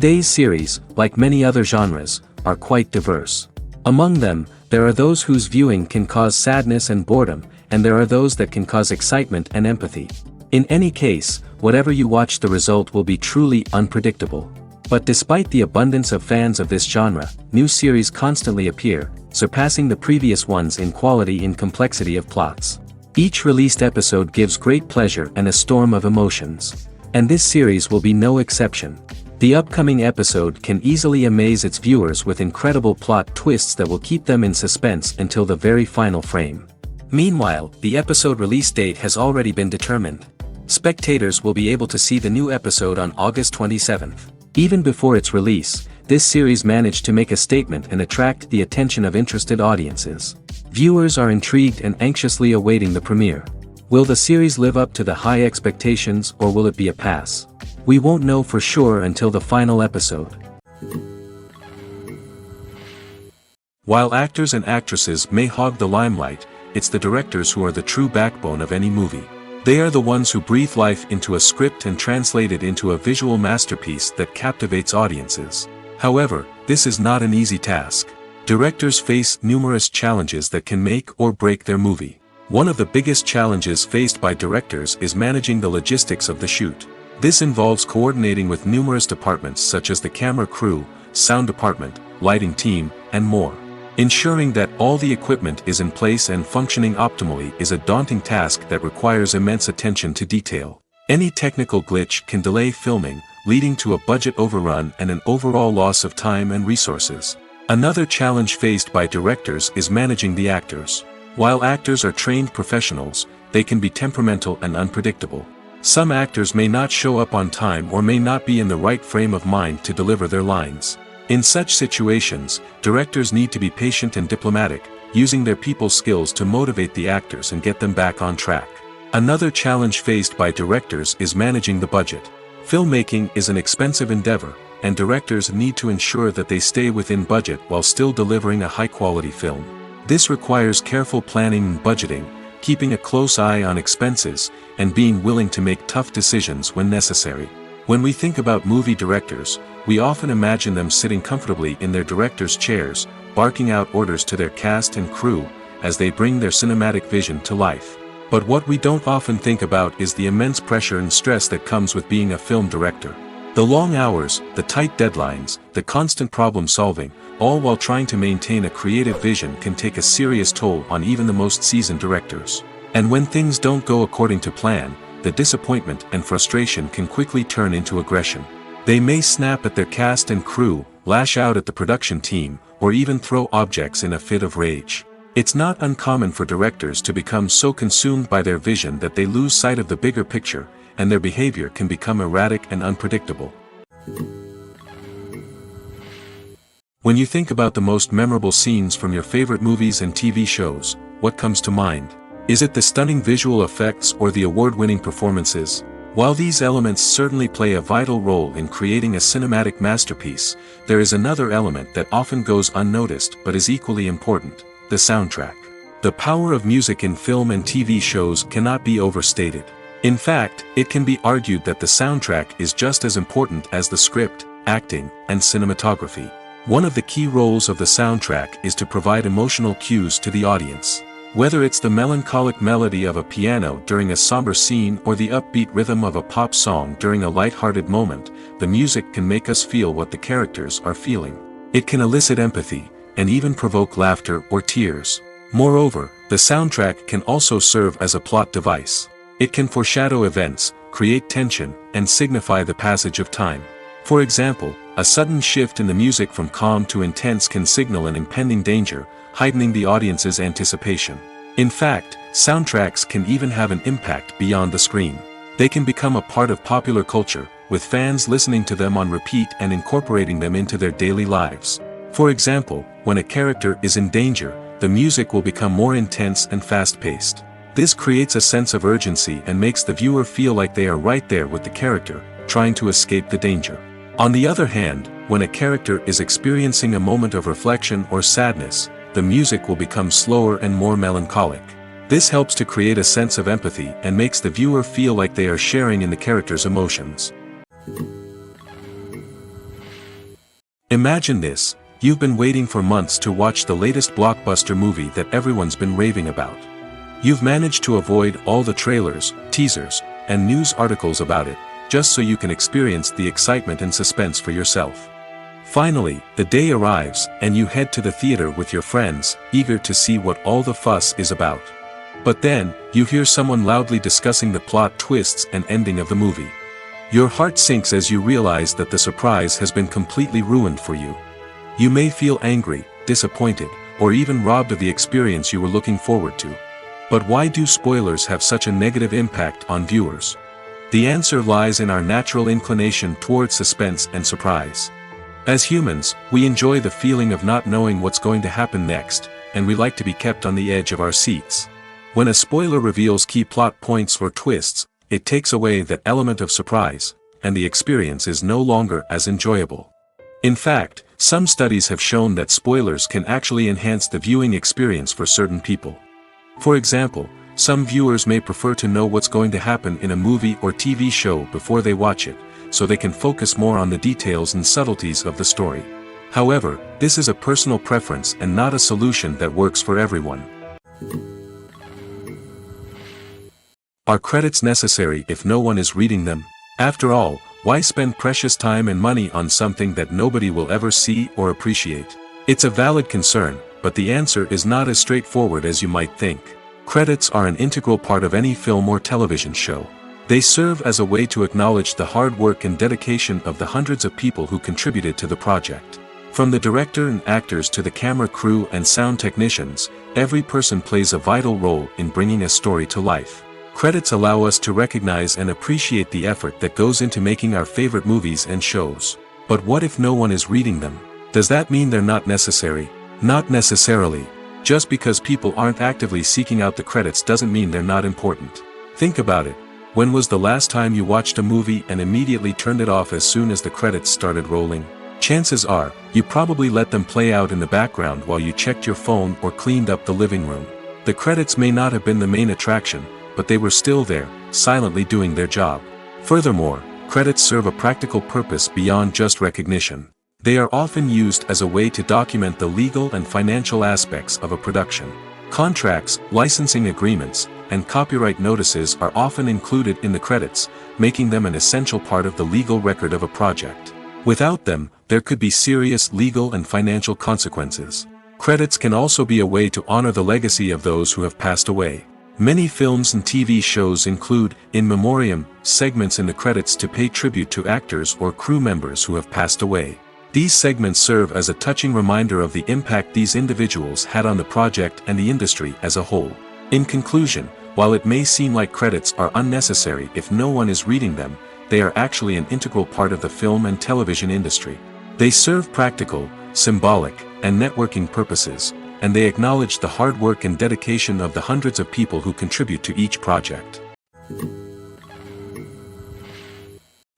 Today's series, like many other genres, are quite diverse. Among them, there are those whose viewing can cause sadness and boredom, and there are those that can cause excitement and empathy. In any case, whatever you watch, the result will be truly unpredictable. But despite the abundance of fans of this genre, new series constantly appear, surpassing the previous ones in quality and complexity of plots. Each released episode gives great pleasure and a storm of emotions. And this series will be no exception. The upcoming episode can easily amaze its viewers with incredible plot twists that will keep them in suspense until the very final frame. Meanwhile, the episode release date has already been determined. Spectators will be able to see the new episode on August 27th. Even before its release, this series managed to make a statement and attract the attention of interested audiences. Viewers are intrigued and anxiously awaiting the premiere. Will the series live up to the high expectations, or will it be a pass? We won't know for sure until the final episode. While actors and actresses may hog the limelight, it's the directors who are the true backbone of any movie. They are the ones who breathe life into a script and translate it into a visual masterpiece that captivates audiences. However, this is not an easy task. Directors face numerous challenges that can make or break their movie. One of the biggest challenges faced by directors is managing the logistics of the shoot. This involves coordinating with numerous departments such as the camera crew, sound department, lighting team, and more. Ensuring that all the equipment is in place and functioning optimally is a daunting task that requires immense attention to detail. Any technical glitch can delay filming, leading to a budget overrun and an overall loss of time and resources. Another challenge faced by directors is managing the actors. While actors are trained professionals, they can be temperamental and unpredictable. Some actors may not show up on time or may not be in the right frame of mind to deliver their lines. In such situations, directors need to be patient and diplomatic, using their people skills to motivate the actors and get them back on track. Another challenge faced by directors is managing the budget. Filmmaking is an expensive endeavor, and directors need to ensure that they stay within budget while still delivering a high-quality film. This requires careful planning and budgeting, keeping a close eye on expenses, and being willing to make tough decisions when necessary. When we think about movie directors, we often imagine them sitting comfortably in their director's chairs, barking out orders to their cast and crew, as they bring their cinematic vision to life. But what we don't often think about is the immense pressure and stress that comes with being a film director. The long hours, the tight deadlines, the constant problem solving, all while trying to maintain a creative vision can take a serious toll on even the most seasoned directors. And when things don't go according to plan, the disappointment and frustration can quickly turn into aggression. They may snap at their cast and crew, lash out at the production team, or even throw objects in a fit of rage. It's not uncommon for directors to become so consumed by their vision that they lose sight of the bigger picture, and their behavior can become erratic and unpredictable. When you think about the most memorable scenes from your favorite movies and TV shows, what comes to mind? Is it the stunning visual effects or the award-winning performances? While these elements certainly play a vital role in creating a cinematic masterpiece, there is another element that often goes unnoticed but is equally important: the soundtrack. The power of music in film and TV shows cannot be overstated. In fact, it can be argued that the soundtrack is just as important as the script, acting, and cinematography. One of the key roles of the soundtrack is to provide emotional cues to the audience. Whether it's the melancholic melody of a piano during a somber scene or the upbeat rhythm of a pop song during a light-hearted moment, the music can make us feel what the characters are feeling. It can elicit empathy, and even provoke laughter or tears. Moreover, the soundtrack can also serve as a plot device. It can foreshadow events, create tension, and signify the passage of time. For example, a sudden shift in the music from calm to intense can signal an impending danger, heightening the audience's anticipation. In fact, soundtracks can even have an impact beyond the screen. They can become a part of popular culture, with fans listening to them on repeat and incorporating them into their daily lives. For example, when a character is in danger, the music will become more intense and fast-paced. This creates a sense of urgency and makes the viewer feel like they are right there with the character, trying to escape the danger. On the other hand, when a character is experiencing a moment of reflection or sadness, the music will become slower and more melancholic. This helps to create a sense of empathy and makes the viewer feel like they are sharing in the character's emotions. Imagine this, you've been waiting for months to watch the latest blockbuster movie that everyone's been raving about. You've managed to avoid all the trailers, teasers, and news articles about it, just so you can experience the excitement and suspense for yourself. Finally, the day arrives, and you head to the theater with your friends, eager to see what all the fuss is about. But then, you hear someone loudly discussing the plot twists and ending of the movie. Your heart sinks as you realize that the surprise has been completely ruined for you. You may feel angry, disappointed, or even robbed of the experience you were looking forward to. But why do spoilers have such a negative impact on viewers? The answer lies in our natural inclination towards suspense and surprise. As humans, we enjoy the feeling of not knowing what's going to happen next, and we like to be kept on the edge of our seats. When a spoiler reveals key plot points or twists, it takes away that element of surprise, and the experience is no longer as enjoyable. In fact, some studies have shown that spoilers can actually enhance the viewing experience for certain people. For example, some viewers may prefer to know what's going to happen in a movie or TV show before they watch it, so they can focus more on the details and subtleties of the story. However, this is a personal preference and not a solution that works for everyone. Are credits necessary if no one is reading them? After all, why spend precious time and money on something that nobody will ever see or appreciate? It's a valid concern, but the answer is not as straightforward as you might think. Credits are an integral part of any film or television show. They serve as a way to acknowledge the hard work and dedication of the hundreds of people who contributed to the project. From the director and actors to the camera crew and sound technicians, every person plays a vital role in bringing a story to life. Credits allow us to recognize and appreciate the effort that goes into making our favorite movies and shows. But what if no one is reading them? Does that mean they're not necessary? Not necessarily. Just because people aren't actively seeking out the credits doesn't mean they're not important. Think about it. When was the last time you watched a movie and immediately turned it off as soon as the credits started rolling? Chances are, you probably let them play out in the background while you checked your phone or cleaned up the living room. The credits may not have been the main attraction, but they were still there, silently doing their job. Furthermore, credits serve a practical purpose beyond just recognition. They are often used as a way to document the legal and financial aspects of a production. Contracts, licensing agreements, and copyright notices are often included in the credits, making them an essential part of the legal record of a project. Without them, there could be serious legal and financial consequences. Credits can also be a way to honor the legacy of those who have passed away. Many films and TV shows include, in memoriam, segments in the credits to pay tribute to actors or crew members who have passed away. These segments serve as a touching reminder of the impact these individuals had on the project and the industry as a whole. In conclusion, while it may seem like credits are unnecessary if no one is reading them, they are actually an integral part of the film and television industry. They serve practical, symbolic, and networking purposes, and they acknowledge the hard work and dedication of the hundreds of people who contribute to each project.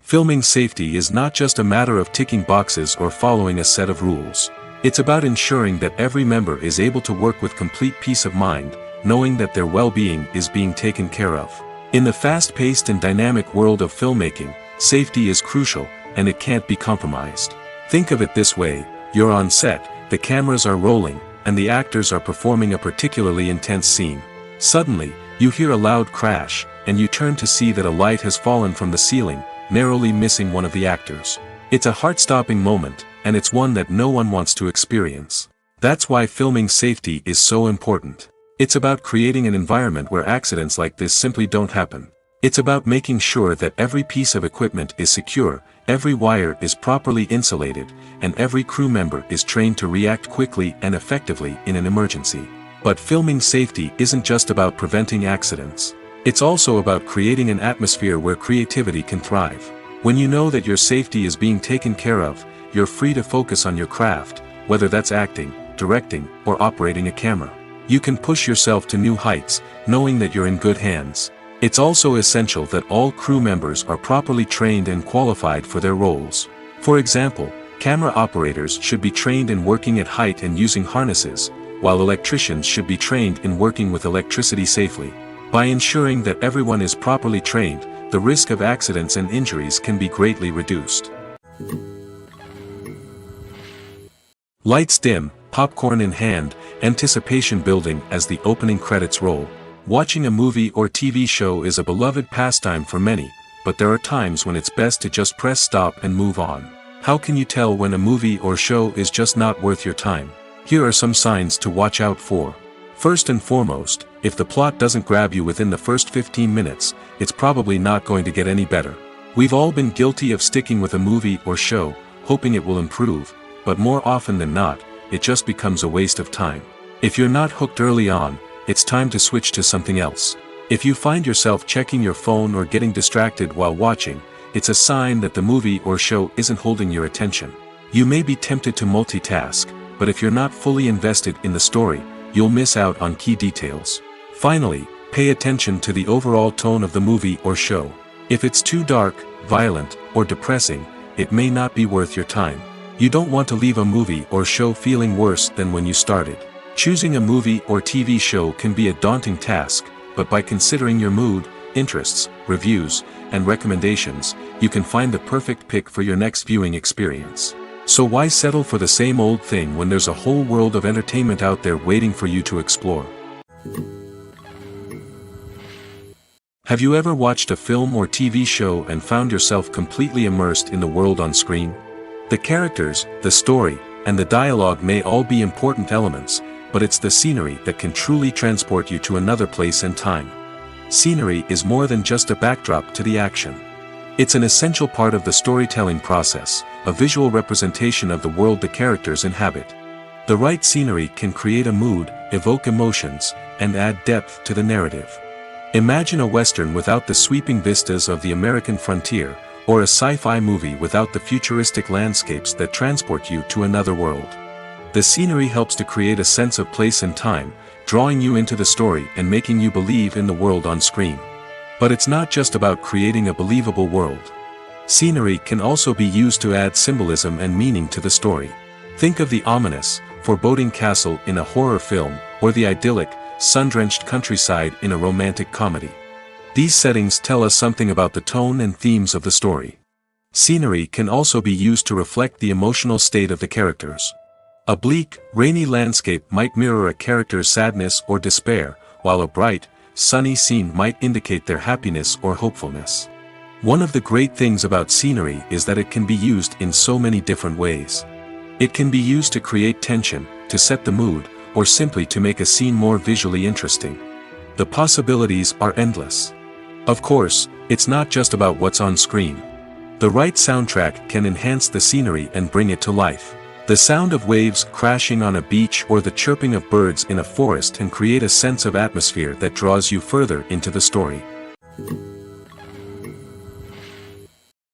Filming safety is not just a matter of ticking boxes or following a set of rules. It's about ensuring that every member is able to work with complete peace of mind, knowing that their well-being is being taken care of. In the fast-paced and dynamic world of filmmaking, safety is crucial, and it can't be compromised. Think of it this way: you're on set, the cameras are rolling, and the actors are performing a particularly intense scene. Suddenly, you hear a loud crash, and you turn to see that a light has fallen from the ceiling, narrowly missing one of the actors. It's a heart-stopping moment, and it's one that no one wants to experience. That's why filming safety is so important. It's about creating an environment where accidents like this simply don't happen. It's about making sure that every piece of equipment is secure, every wire is properly insulated, and every crew member is trained to react quickly and effectively in an emergency. But filming safety isn't just about preventing accidents. It's also about creating an atmosphere where creativity can thrive. When you know that your safety is being taken care of, you're free to focus on your craft, whether that's acting, directing, or operating a camera. You can push yourself to new heights, knowing that you're in good hands. It's also essential that all crew members are properly trained and qualified for their roles. For example, camera operators should be trained in working at height and using harnesses, while electricians should be trained in working with electricity safely. By ensuring that everyone is properly trained, the risk of accidents and injuries can be greatly reduced. Lights dim, popcorn in hand, anticipation building as the opening credits roll. Watching a movie or TV show is a beloved pastime for many, but there are times when it's best to just press stop and move on. How can you tell when a movie or show is just not worth your time? Here are some signs to watch out for. First and foremost, if the plot doesn't grab you within the first 15 minutes, it's probably not going to get any better. We've all been guilty of sticking with a movie or show, hoping it will improve, but more often than not, it just becomes a waste of time. If you're not hooked early on, it's time to switch to something else. If you find yourself checking your phone or getting distracted while watching, it's a sign that the movie or show isn't holding your attention. You may be tempted to multitask, but if you're not fully invested in the story, you'll miss out on key details. Finally, pay attention to the overall tone of the movie or show. If it's too dark, violent, or depressing, it may not be worth your time. You don't want to leave a movie or show feeling worse than when you started. Choosing a movie or TV show can be a daunting task, but by considering your mood, interests, reviews, and recommendations, you can find the perfect pick for your next viewing experience. So why settle for the same old thing when there's a whole world of entertainment out there waiting for you to explore? Have you ever watched a film or TV show and found yourself completely immersed in the world on screen? The characters, the story, and the dialogue may all be important elements, but it's the scenery that can truly transport you to another place and time. Scenery is more than just a backdrop to the action. It's an essential part of the storytelling process, a visual representation of the world the characters inhabit. The right scenery can create a mood, evoke emotions, and add depth to the narrative. Imagine a western without the sweeping vistas of the American frontier, or a sci-fi movie without the futuristic landscapes that transport you to another world. The scenery helps to create a sense of place and time, drawing you into the story and making you believe in the world on screen. But it's not just about creating a believable world. Scenery can also be used to add symbolism and meaning to the story. Think of the ominous, foreboding castle in a horror film, or the idyllic, sun-drenched countryside in a romantic comedy. These settings tell us something about the tone and themes of the story. Scenery can also be used to reflect the emotional state of the characters. A bleak, rainy landscape might mirror a character's sadness or despair, while a bright, sunny scene might indicate their happiness or hopefulness. One of the great things about scenery is that it can be used in so many different ways. It can be used to create tension, to set the mood, or simply to make a scene more visually interesting. The possibilities are endless. Of course, it's not just about what's on screen. The right soundtrack can enhance the scenery and bring it to life. The sound of waves crashing on a beach or the chirping of birds in a forest can create a sense of atmosphere that draws you further into the story.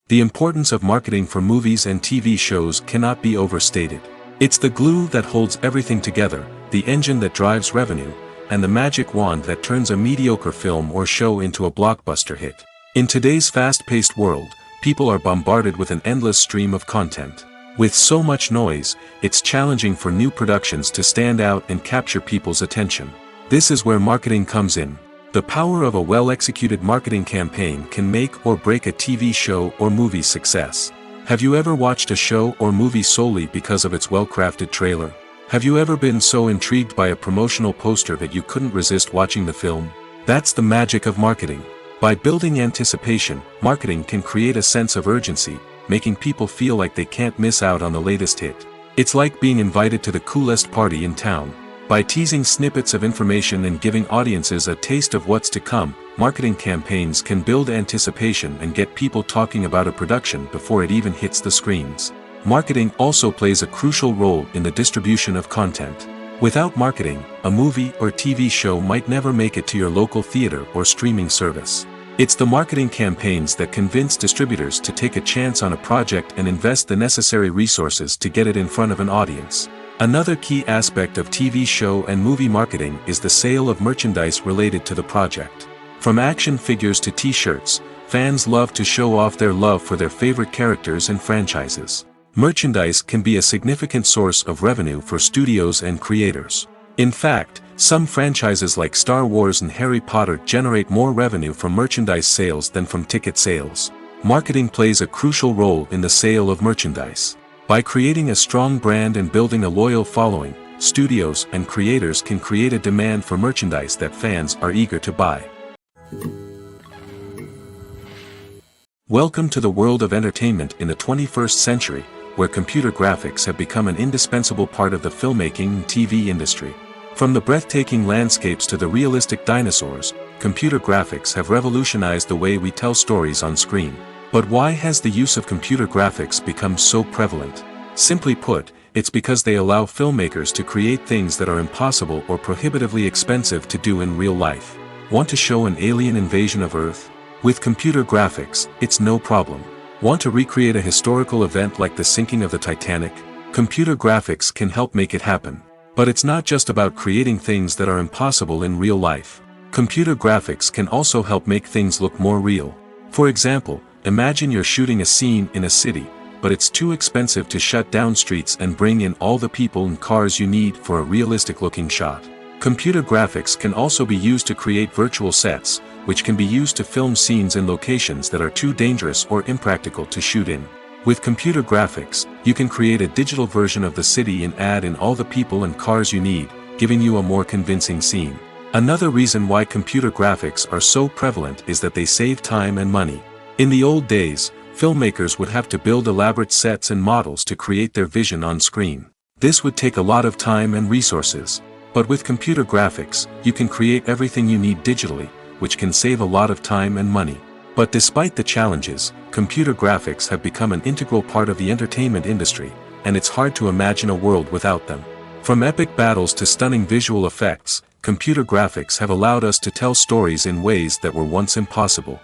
The importance of marketing for movies and TV shows cannot be overstated. It's the glue that holds everything together, the engine that drives revenue, and the magic wand that turns a mediocre film or show into a blockbuster hit. In today's fast-paced world, people are bombarded with an endless stream of content. With so much noise, it's challenging for new productions to stand out and capture people's attention. This is where marketing comes in. The power of a well-executed marketing campaign can make or break a TV show or movie's success. Have you ever watched a show or movie solely because of its well-crafted trailer? Have you ever been so intrigued by a promotional poster that you couldn't resist watching the film? That's the magic of marketing. By building anticipation, marketing can create a sense of urgency, making people feel like they can't miss out on the latest hit. It's like being invited to the coolest party in town. By teasing snippets of information and giving audiences a taste of what's to come, marketing campaigns can build anticipation and get people talking about a production before it even hits the screens. Marketing also plays a crucial role in the distribution of content. Without marketing, a movie or TV show might never make it to your local theater or streaming service. It's the marketing campaigns that convince distributors to take a chance on a project and invest the necessary resources to get it in front of an audience. Another key aspect of TV show and movie marketing is the sale of merchandise related to the project. From action figures to t-shirts, fans love to show off their love for their favorite characters and franchises. Merchandise can be a significant source of revenue for studios and creators. In fact, some franchises like Star Wars and Harry Potter generate more revenue from merchandise sales than from ticket sales. Marketing plays a crucial role in the sale of merchandise. By creating a strong brand and building a loyal following, studios and creators can create a demand for merchandise that fans are eager to buy. Welcome to the world of entertainment in the 21st century, where computer graphics have become an indispensable part of the filmmaking and TV industry. From the breathtaking landscapes to the realistic dinosaurs, computer graphics have revolutionized the way we tell stories on screen. But why has the use of computer graphics become so prevalent? Simply put, it's because they allow filmmakers to create things that are impossible or prohibitively expensive to do in real life. Want to show an alien invasion of Earth? With computer graphics, it's no problem. Want to recreate a historical event like the sinking of the Titanic? Computer graphics can help make it happen. But it's not just about creating things that are impossible in real life. Computer graphics can also help make things look more real. For example, imagine you're shooting a scene in a city, but it's too expensive to shut down streets and bring in all the people and cars you need for a realistic-looking shot. Computer graphics can also be used to create virtual sets, which can be used to film scenes in locations that are too dangerous or impractical to shoot in. With computer graphics, you can create a digital version of the city and add in all the people and cars you need, giving you a more convincing scene. Another reason why computer graphics are so prevalent is that they save time and money. In the old days, filmmakers would have to build elaborate sets and models to create their vision on screen. This would take a lot of time and resources. But with computer graphics, you can create everything you need digitally, which can save a lot of time and money. But despite the challenges, computer graphics have become an integral part of the entertainment industry, and it's hard to imagine a world without them. From epic battles to stunning visual effects, computer graphics have allowed us to tell stories in ways that were once impossible.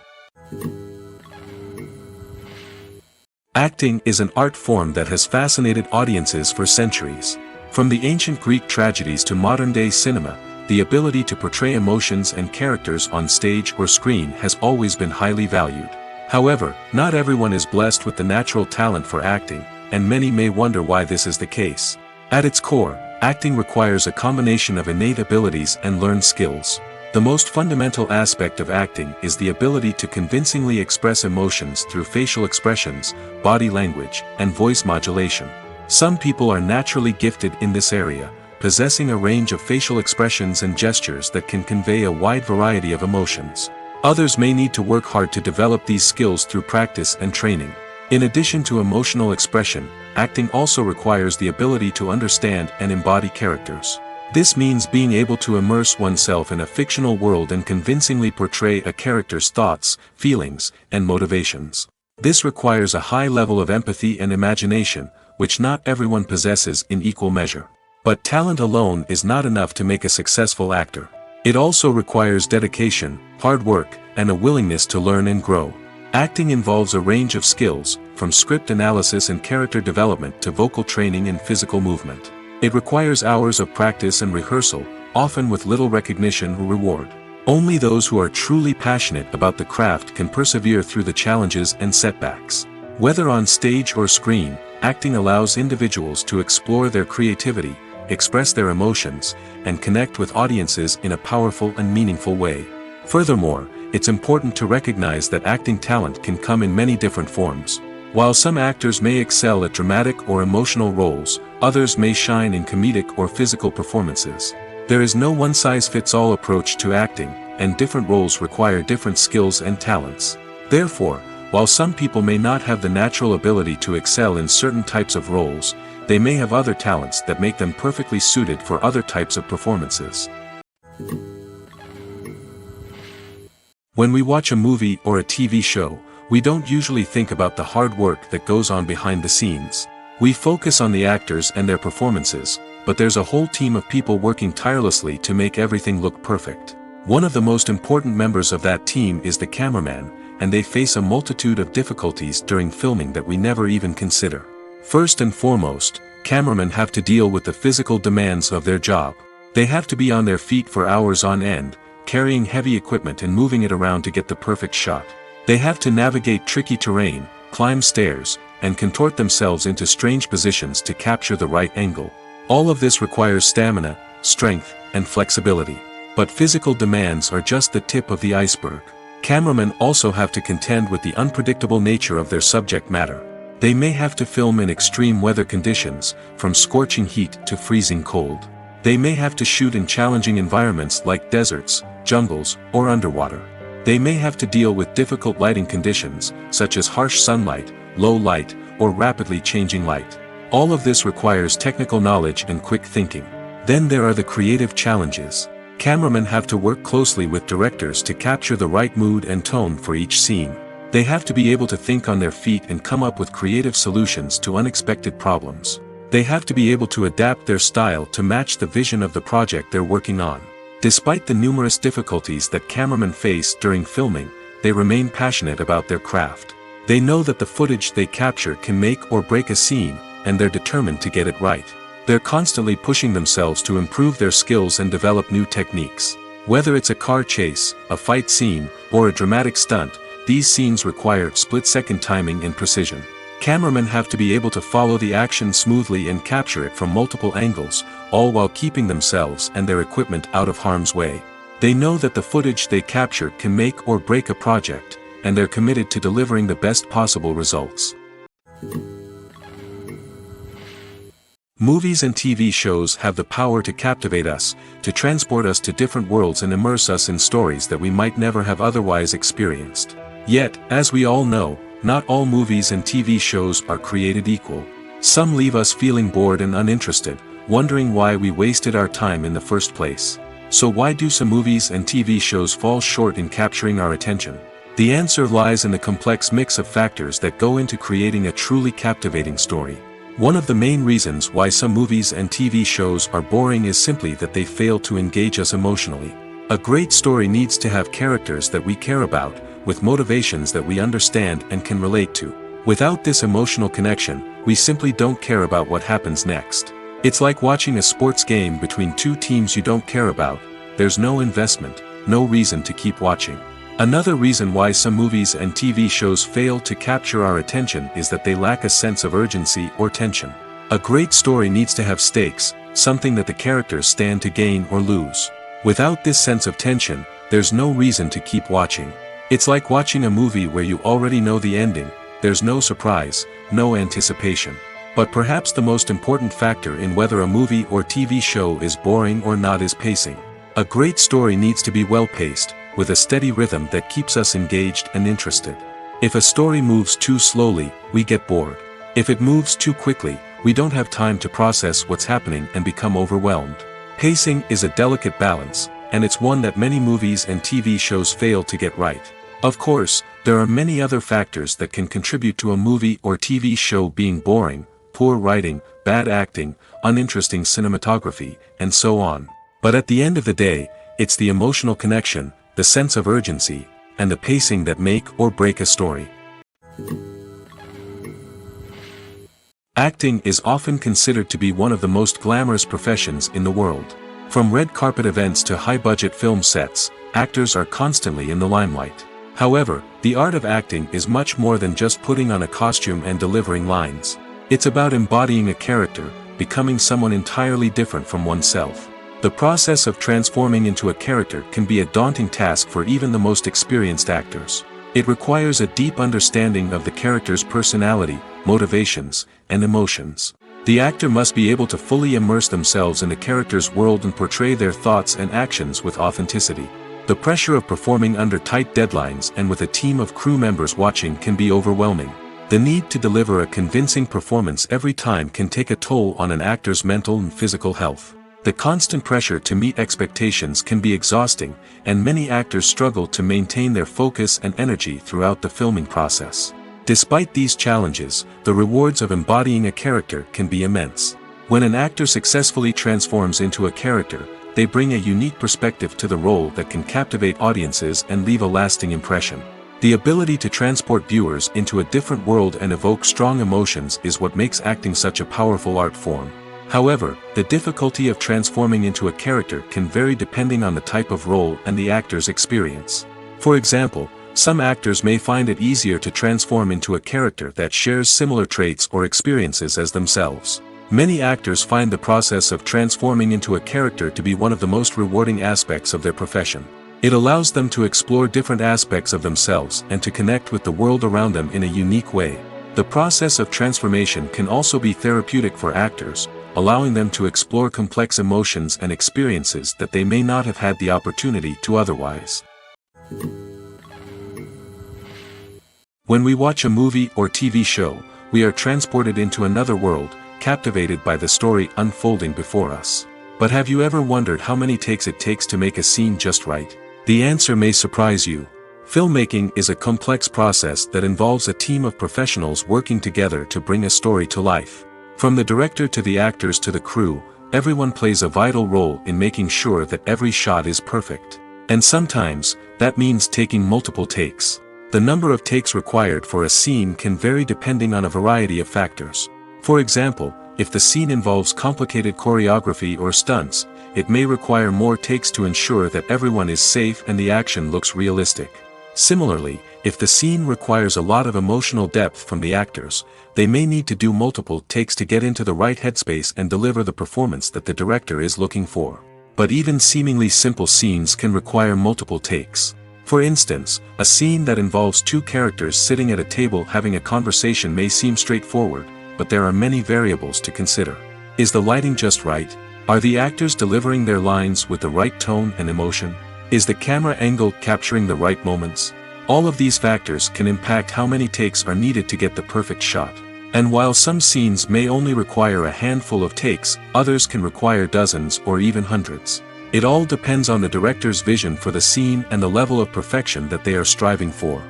Acting is an art form that has fascinated audiences for centuries. From the ancient Greek tragedies to modern-day cinema, the ability to portray emotions and characters on stage or screen has always been highly valued. However, not everyone is blessed with the natural talent for acting, and many may wonder why this is the case. At its core, acting requires a combination of innate abilities and learned skills. The most fundamental aspect of acting is the ability to convincingly express emotions through facial expressions, body language, and voice modulation. Some people are naturally gifted in this area, possessing a range of facial expressions and gestures that can convey a wide variety of emotions. Others may need to work hard to develop these skills through practice and training. In addition to emotional expression, acting also requires the ability to understand and embody characters. This means being able to immerse oneself in a fictional world and convincingly portray a character's thoughts, feelings, and motivations. This requires a high level of empathy and imagination, which not everyone possesses in equal measure. But talent alone is not enough to make a successful actor. It also requires dedication, hard work, and a willingness to learn and grow. Acting involves a range of skills, from script analysis and character development to vocal training and physical movement. It requires hours of practice and rehearsal, often with little recognition or reward. Only those who are truly passionate about the craft can persevere through the challenges and setbacks. Whether on stage or screen, acting allows individuals to explore their creativity, express their emotions, and connect with audiences in a powerful and meaningful way. Furthermore, it's important to recognize that acting talent can come in many different forms. While some actors may excel at dramatic or emotional roles, others may shine in comedic or physical performances. There is no one-size-fits-all approach to acting, and different roles require different skills and talents. Therefore, while some people may not have the natural ability to excel in certain types of roles, they may have other talents that make them perfectly suited for other types of performances. When we watch a movie or a TV show, we don't usually think about the hard work that goes on behind the scenes. We focus on the actors and their performances, but there's a whole team of people working tirelessly to make everything look perfect. One of the most important members of that team is the cameraman, and they face a multitude of difficulties during filming that we never even consider. First and foremost, cameramen have to deal with the physical demands of their job. They have to be on their feet for hours on end, carrying heavy equipment and moving it around to get the perfect shot. They have to navigate tricky terrain, climb stairs, and contort themselves into strange positions to capture the right angle. All of this requires stamina, strength, and flexibility. But physical demands are just the tip of the iceberg. Cameramen also have to contend with the unpredictable nature of their subject matter. They may have to film in extreme weather conditions, from scorching heat to freezing cold. They may have to shoot in challenging environments like deserts, jungles, or underwater. They may have to deal with difficult lighting conditions, such as harsh sunlight, low light, or rapidly changing light. All of this requires technical knowledge and quick thinking. Then there are the creative challenges. Cameramen have to work closely with directors to capture the right mood and tone for each scene. They have to be able to think on their feet and come up with creative solutions to unexpected problems. They have to be able to adapt their style to match the vision of the project they're working on. Despite the numerous difficulties that cameramen face during filming, they remain passionate about their craft. They know that the footage they capture can make or break a scene, and they're determined to get it right. They're constantly pushing themselves to improve their skills and develop new techniques. Whether it's a car chase, a fight scene, or a dramatic stunt, these scenes require split-second timing and precision. Cameramen have to be able to follow the action smoothly and capture it from multiple angles, all while keeping themselves and their equipment out of harm's way. They know that the footage they capture can make or break a project, and they're committed to delivering the best possible results. Movies and TV shows have the power to captivate us, to transport us to different worlds and immerse us in stories that we might never have otherwise experienced. Yet, as we all know, not all movies and TV shows are created equal. Some leave us feeling bored and uninterested, wondering why we wasted our time in the first place. So why do some movies and TV shows fall short in capturing our attention? The answer lies in the complex mix of factors that go into creating a truly captivating story. One of the main reasons why some movies and TV shows are boring is simply that they fail to engage us emotionally. A great story needs to have characters that we care about, with motivations that we understand and can relate to. Without this emotional connection, we simply don't care about what happens next. It's like watching a sports game between two teams you don't care about. There's no investment, no reason to keep watching. Another reason why some movies and TV shows fail to capture our attention is that they lack a sense of urgency or tension. A great story needs to have stakes, something that the characters stand to gain or lose. Without this sense of tension, there's no reason to keep watching. It's like watching a movie where you already know the ending. There's no surprise, no anticipation. But perhaps the most important factor in whether a movie or TV show is boring or not is pacing. A great story needs to be well-paced, with a steady rhythm that keeps us engaged and interested. If a story moves too slowly, we get bored. If it moves too quickly, we don't have time to process what's happening and become overwhelmed. Pacing is a delicate balance, and it's one that many movies and TV shows fail to get right. Of course, there are many other factors that can contribute to a movie or TV show being boring: poor writing, bad acting, uninteresting cinematography, and so on. But at the end of the day, it's the emotional connection, the sense of urgency, and the pacing that make or break a story. Acting is often considered to be one of the most glamorous professions in the world. From red carpet events to high-budget film sets, actors are constantly in the limelight. However, the art of acting is much more than just putting on a costume and delivering lines. It's about embodying a character, becoming someone entirely different from oneself. The process of transforming into a character can be a daunting task for even the most experienced actors. It requires a deep understanding of the character's personality, motivations, and emotions. The actor must be able to fully immerse themselves in the character's world and portray their thoughts and actions with authenticity. The pressure of performing under tight deadlines and with a team of crew members watching can be overwhelming. The need to deliver a convincing performance every time can take a toll on an actor's mental and physical health. The constant pressure to meet expectations can be exhausting, and many actors struggle to maintain their focus and energy throughout the filming process. Despite these challenges, the rewards of embodying a character can be immense. When an actor successfully transforms into a character, they bring a unique perspective to the role that can captivate audiences and leave a lasting impression. The ability to transport viewers into a different world and evoke strong emotions is what makes acting such a powerful art form. However, the difficulty of transforming into a character can vary depending on the type of role and the actor's experience. For example, some actors may find it easier to transform into a character that shares similar traits or experiences as themselves. Many actors find the process of transforming into a character to be one of the most rewarding aspects of their profession. It allows them to explore different aspects of themselves and to connect with the world around them in a unique way. The process of transformation can also be therapeutic for actors, allowing them to explore complex emotions and experiences that they may not have had the opportunity to otherwise. When we watch a movie or TV show, we are transported into another world, captivated by the story unfolding before us. But have you ever wondered how many takes it takes to make a scene just right? The answer may surprise you. Filmmaking is a complex process that involves a team of professionals working together to bring a story to life. From the director to the actors to the crew, everyone plays a vital role in making sure that every shot is perfect. And sometimes, that means taking multiple takes. The number of takes required for a scene can vary depending on a variety of factors. For example, if the scene involves complicated choreography or stunts, it may require more takes to ensure that everyone is safe and the action looks realistic. Similarly, if the scene requires a lot of emotional depth from the actors, they may need to do multiple takes to get into the right headspace and deliver the performance that the director is looking for. But even seemingly simple scenes can require multiple takes. For instance, a scene that involves two characters sitting at a table having a conversation may seem straightforward, but there are many variables to consider. Is the lighting just right? Are the actors delivering their lines with the right tone and emotion? Is the camera angle capturing the right moments? All of these factors can impact how many takes are needed to get the perfect shot. And while some scenes may only require a handful of takes, others can require dozens or even hundreds. It all depends on the director's vision for the scene and the level of perfection that they are striving for.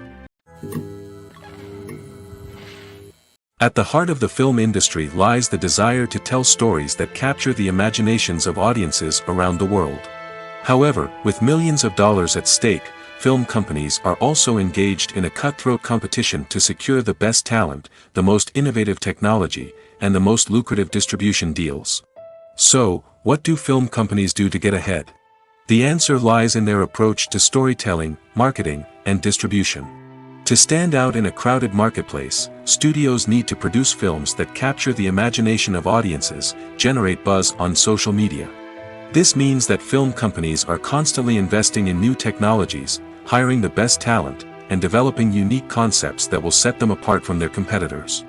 At the heart of the film industry lies the desire to tell stories that capture the imaginations of audiences around the world. However, with millions of dollars at stake, film companies are also engaged in a cutthroat competition to secure the best talent, the most innovative technology, and the most lucrative distribution deals. So, what do film companies do to get ahead? The answer lies in their approach to storytelling, marketing, and distribution. To stand out in a crowded marketplace, studios need to produce films that capture the imagination of audiences, generate buzz on social media. This means that film companies are constantly investing in new technologies, hiring the best talent, and developing unique concepts that will set them apart from their competitors.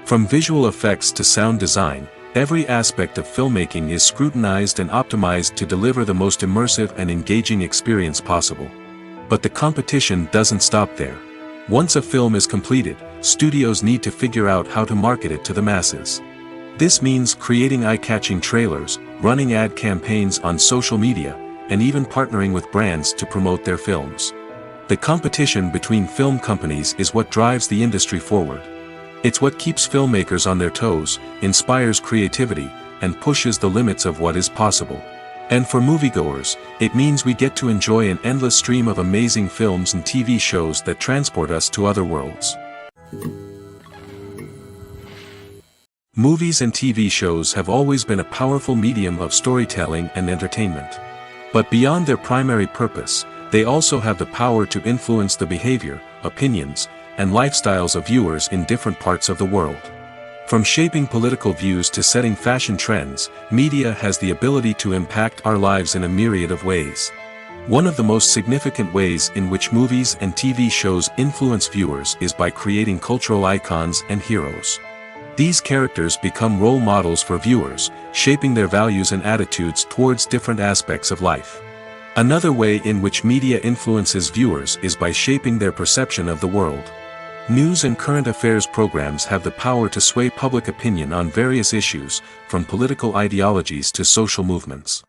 From visual effects to sound design, every aspect of filmmaking is scrutinized and optimized to deliver the most immersive and engaging experience possible. But the competition doesn't stop there. Once a film is completed, studios need to figure out how to market it to the masses. This means creating eye-catching trailers, running ad campaigns on social media, and even partnering with brands to promote their films. The competition between film companies is what drives the industry forward. It's what keeps filmmakers on their toes, inspires creativity, and pushes the limits of what is possible. And for moviegoers, it means we get to enjoy an endless stream of amazing films and TV shows that transport us to other worlds. Movies and TV shows have always been a powerful medium of storytelling and entertainment. But beyond their primary purpose, they also have the power to influence the behavior, opinions, and lifestyles of viewers in different parts of the world. From shaping political views to setting fashion trends, media has the ability to impact our lives in a myriad of ways. One of the most significant ways in which movies and TV shows influence viewers is by creating cultural icons and heroes. These characters become role models for viewers, shaping their values and attitudes towards different aspects of life. Another way in which media influences viewers is by shaping their perception of the world. News and current affairs programs have the power to sway public opinion on various issues, from political ideologies to social movements.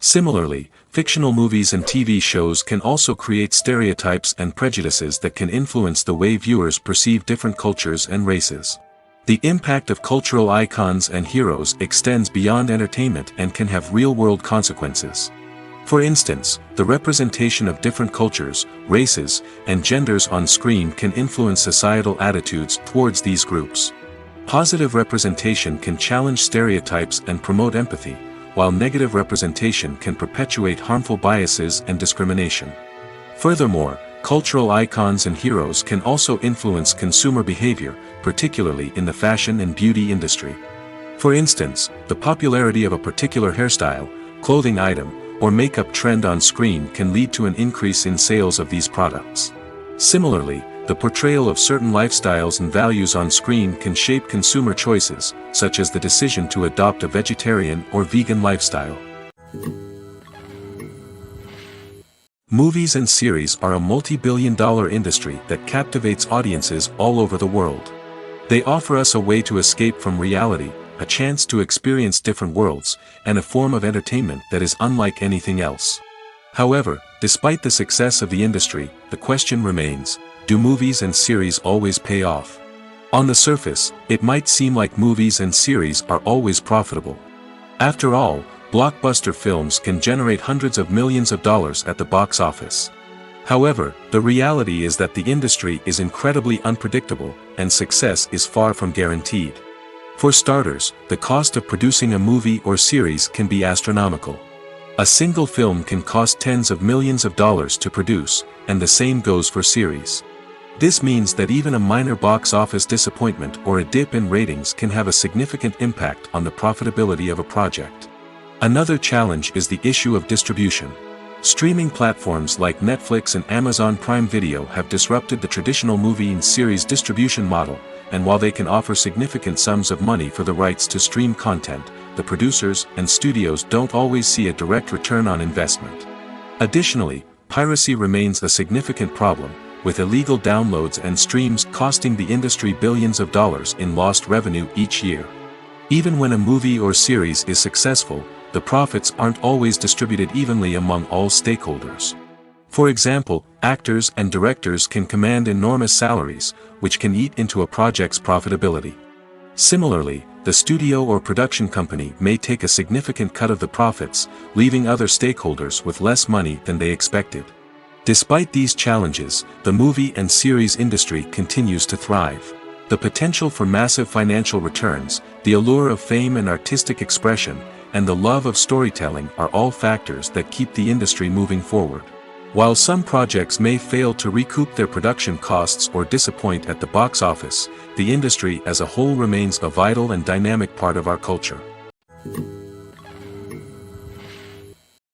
Similarly, fictional movies and TV shows can also create stereotypes and prejudices that can influence the way viewers perceive different cultures and races. The impact of cultural icons and heroes extends beyond entertainment and can have real-world consequences. For instance, the representation of different cultures, races, and genders on screen can influence societal attitudes towards these groups. Positive representation can challenge stereotypes and promote empathy, while negative representation can perpetuate harmful biases and discrimination. Furthermore, cultural icons and heroes can also influence consumer behavior, particularly in the fashion and beauty industry. For instance, the popularity of a particular hairstyle, clothing item, or makeup trend on screen can lead to an increase in sales of these products. Similarly, the portrayal of certain lifestyles and values on screen can shape consumer choices, such as the decision to adopt a vegetarian or vegan lifestyle. Movies and series are a multi-billion-dollar industry that captivates audiences all over the world. They offer us a way to escape from reality, a chance to experience different worlds, and a form of entertainment that is unlike anything else. However, despite the success of the industry, the question remains, do movies and series always pay off? On the surface, it might seem like movies and series are always profitable. After all, blockbuster films can generate hundreds of millions of dollars at the box office. However, the reality is that the industry is incredibly unpredictable, and success is far from guaranteed. For starters, the cost of producing a movie or series can be astronomical. A single film can cost tens of millions of dollars to produce, and the same goes for series. This means that even a minor box office disappointment or a dip in ratings can have a significant impact on the profitability of a project. Another challenge is the issue of distribution. Streaming platforms like Netflix and Amazon Prime Video have disrupted the traditional movie and series distribution model, and while they can offer significant sums of money for the rights to stream content, the producers and studios don't always see a direct return on investment. Additionally, piracy remains a significant problem, with illegal downloads and streams costing the industry billions of dollars in lost revenue each year. Even when a movie or series is successful, the profits aren't always distributed evenly among all stakeholders. For example, actors and directors can command enormous salaries, which can eat into a project's profitability. Similarly, the studio or production company may take a significant cut of the profits, leaving other stakeholders with less money than they expected. Despite these challenges, the movie and series industry continues to thrive. The potential for massive financial returns, the allure of fame and artistic expression, and the love of storytelling are all factors that keep the industry moving forward. While some projects may fail to recoup their production costs or disappoint at the box office, the industry as a whole remains a vital and dynamic part of our culture.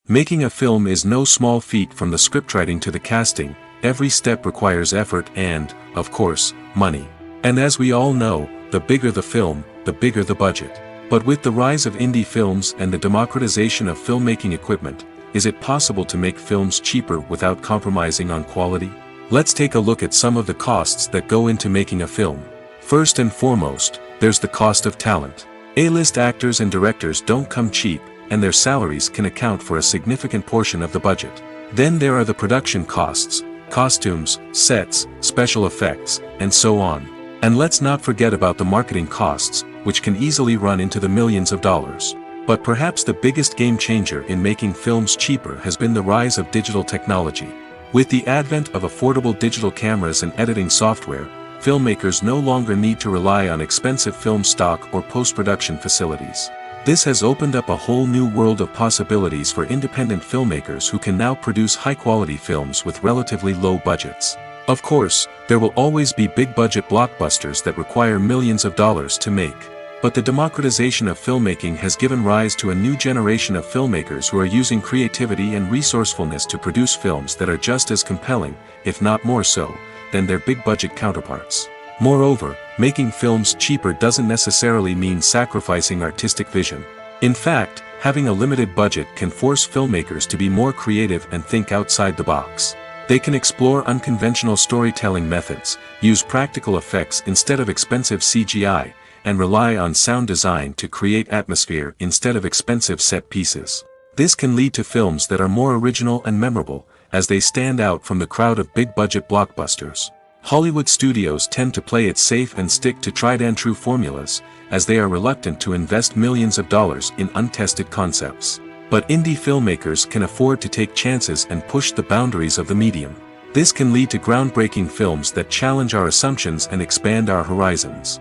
Making a film is no small feat. From the scriptwriting to the casting, every step requires effort and, of course, money. And as we all know, the bigger the film, the bigger the budget. But with the rise of indie films and the democratization of filmmaking equipment, is it possible to make films cheaper without compromising on quality? Let's take a look at some of the costs that go into making a film. First and foremost, there's the cost of talent. A-list actors and directors don't come cheap, and their salaries can account for a significant portion of the budget. Then there are the production costs, costumes, sets, special effects, and so on. And let's not forget about the marketing costs, which can easily run into the millions of dollars. But perhaps the biggest game changer in making films cheaper has been the rise of digital technology. With the advent of affordable digital cameras and editing software, filmmakers no longer need to rely on expensive film stock or post-production facilities. This has opened up a whole new world of possibilities for independent filmmakers who can now produce high-quality films with relatively low budgets. Of course, there will always be big-budget blockbusters that require millions of dollars to make. But the democratization of filmmaking has given rise to a new generation of filmmakers who are using creativity and resourcefulness to produce films that are just as compelling, if not more so, than their big-budget counterparts. Moreover, making films cheaper doesn't necessarily mean sacrificing artistic vision. In fact, having a limited budget can force filmmakers to be more creative and think outside the box. They can explore unconventional storytelling methods, use practical effects instead of expensive CGI, and rely on sound design to create atmosphere instead of expensive set pieces. This can lead to films that are more original and memorable, as they stand out from the crowd of big-budget blockbusters. Hollywood studios tend to play it safe and stick to tried-and-true formulas, as they are reluctant to invest millions of dollars in untested concepts. But indie filmmakers can afford to take chances and push the boundaries of the medium. This can lead to groundbreaking films that challenge our assumptions and expand our horizons.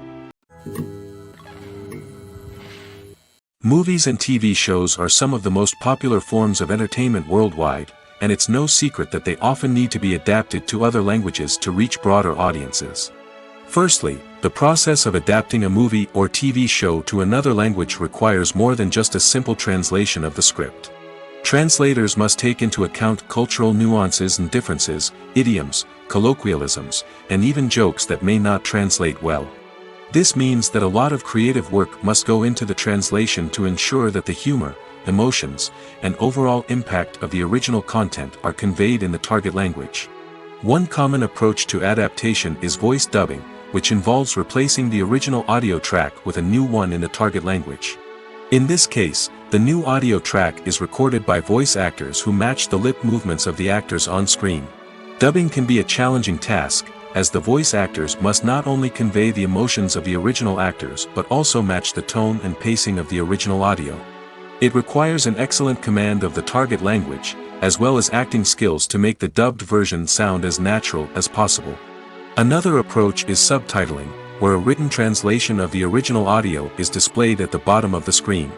Movies and TV shows are some of the most popular forms of entertainment worldwide, and it's no secret that they often need to be adapted to other languages to reach broader audiences. Firstly, the process of adapting a movie or TV show to another language requires more than just a simple translation of the script. Translators must take into account cultural nuances and differences, idioms, colloquialisms, and even jokes that may not translate well. This means that a lot of creative work must go into the translation to ensure that the humor, emotions, and overall impact of the original content are conveyed in the target language. One common approach to adaptation is voice dubbing, which involves replacing the original audio track with a new one in the target language. In this case, the new audio track is recorded by voice actors who match the lip movements of the actors on screen. Dubbing can be a challenging task, as the voice actors must not only convey the emotions of the original actors but also match the tone and pacing of the original audio. It requires an excellent command of the target language, as well as acting skills to make the dubbed version sound as natural as possible. Another approach is subtitling, where a written translation of the original audio is displayed at the bottom of the screen.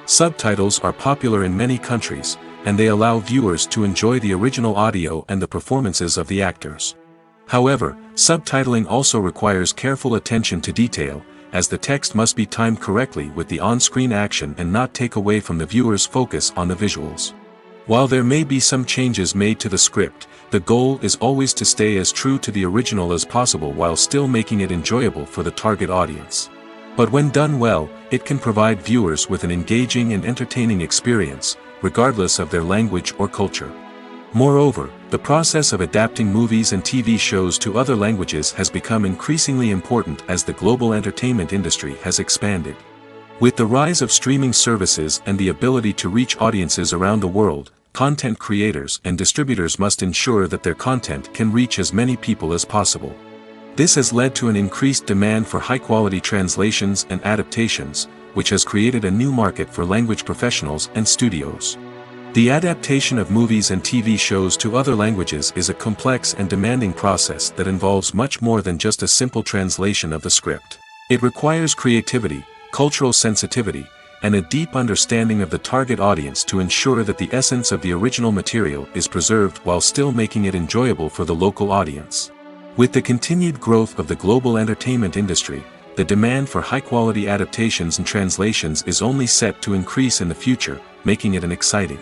Subtitles are popular in many countries, and they allow viewers to enjoy the original audio and the performances of the actors. However, subtitling also requires careful attention to detail, as the text must be timed correctly with the on-screen action and not take away from the viewer's focus on the visuals. While there may be some changes made to the script, the goal is always to stay as true to the original as possible while still making it enjoyable for the target audience. But when done well, it can provide viewers with an engaging and entertaining experience, regardless of their language or culture. Moreover, the process of adapting movies and TV shows to other languages has become increasingly important as the global entertainment industry has expanded. With the rise of streaming services and the ability to reach audiences around the world, content creators and distributors must ensure that their content can reach as many people as possible. This has led to an increased demand for high-quality translations and adaptations, which has created a new market for language professionals and studios. The adaptation of movies and TV shows to other languages is a complex and demanding process that involves much more than just a simple translation of the script. It requires creativity, cultural sensitivity, and a deep understanding of the target audience to ensure that the essence of the original material is preserved while still making it enjoyable for the local audience. With the continued growth of the global entertainment industry, the demand for high-quality adaptations and translations is only set to increase in the future, making it an exciting.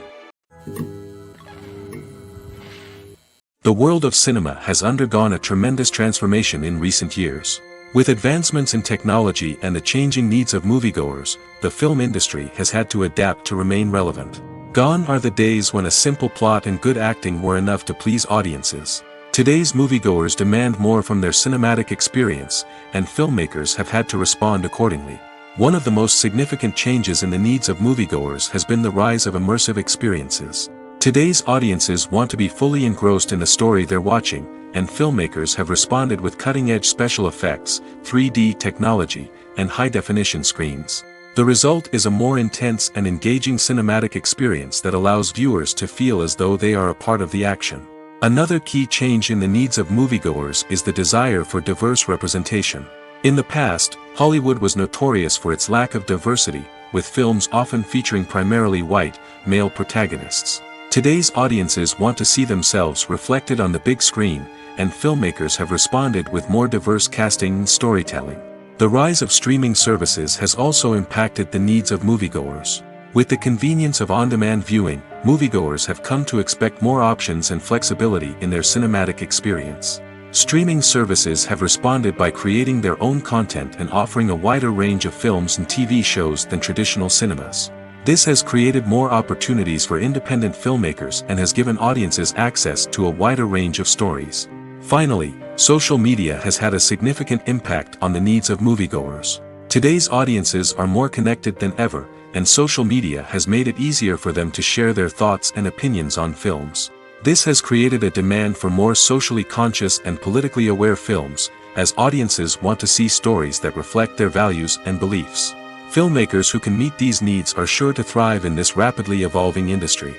The world of cinema has undergone a tremendous transformation in recent years. With advancements in technology and the changing needs of moviegoers, the film industry has had to adapt to remain relevant. Gone are the days when a simple plot and good acting were enough to please audiences. Today's moviegoers demand more from their cinematic experience, and filmmakers have had to respond accordingly. One of the most significant changes in the needs of moviegoers has been the rise of immersive experiences. Today's audiences want to be fully engrossed in the story they're watching, and filmmakers have responded with cutting-edge special effects, 3D technology, and high-definition screens. The result is a more intense and engaging cinematic experience that allows viewers to feel as though they are a part of the action. Another key change in the needs of moviegoers is the desire for diverse representation. In the past, Hollywood was notorious for its lack of diversity, with films often featuring primarily white, male protagonists. Today's audiences want to see themselves reflected on the big screen, and filmmakers have responded with more diverse casting and storytelling. The rise of streaming services has also impacted the needs of moviegoers. With the convenience of on-demand viewing, moviegoers have come to expect more options and flexibility in their cinematic experience. Streaming services have responded by creating their own content and offering a wider range of films and TV shows than traditional cinemas. This has created more opportunities for independent filmmakers and has given audiences access to a wider range of stories. Finally, social media has had a significant impact on the needs of moviegoers. Today's audiences are more connected than ever, and social media has made it easier for them to share their thoughts and opinions on films. This has created a demand for more socially conscious and politically aware films, as audiences want to see stories that reflect their values and beliefs. Filmmakers who can meet these needs are sure to thrive in this rapidly evolving industry.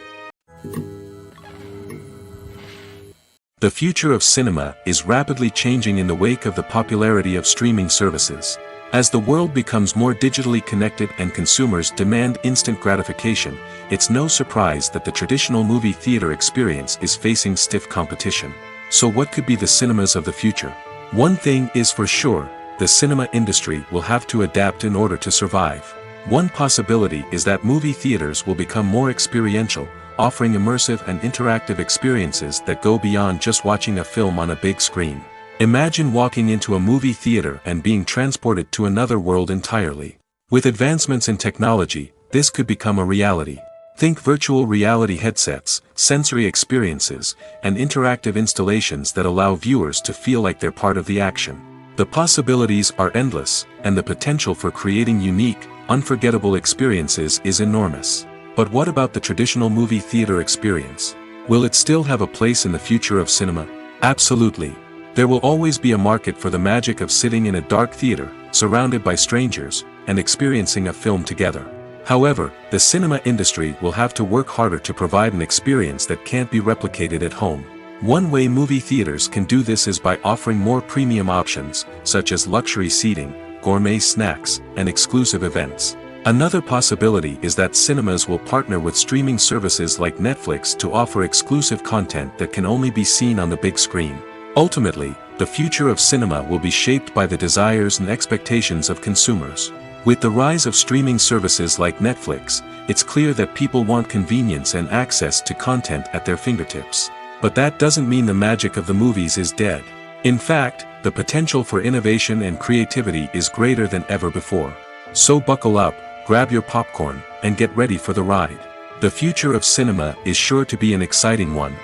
The future of cinema is rapidly changing in the wake of the popularity of streaming services. As the world becomes more digitally connected and consumers demand instant gratification, it's no surprise that the traditional movie theater experience is facing stiff competition. So what could be the cinemas of the future? One thing is for sure, the cinema industry will have to adapt in order to survive. One possibility is that movie theaters will become more experiential, offering immersive and interactive experiences that go beyond just watching a film on a big screen. Imagine walking into a movie theater and being transported to another world entirely. With advancements in technology, this could become a reality. Think virtual reality headsets, sensory experiences, and interactive installations that allow viewers to feel like they're part of the action. The possibilities are endless, and the potential for creating unique, unforgettable experiences is enormous. But what about the traditional movie theater experience? Will it still have a place in the future of cinema? Absolutely. There will always be a market for the magic of sitting in a dark theater, surrounded by strangers, and experiencing a film together. However, the cinema industry will have to work harder to provide an experience that can't be replicated at home. One way movie theaters can do this is by offering more premium options, such as luxury seating, gourmet snacks, and exclusive events. Another possibility is that cinemas will partner with streaming services like Netflix to offer exclusive content that can only be seen on the big screen. Ultimately, the future of cinema will be shaped by the desires and expectations of consumers. With the rise of streaming services like Netflix, it's clear that people want convenience and access to content at their fingertips. But that doesn't mean the magic of the movies is dead. In fact, the potential for innovation and creativity is greater than ever before. So buckle up, grab your popcorn, and get ready for the ride. The future of cinema is sure to be an exciting one.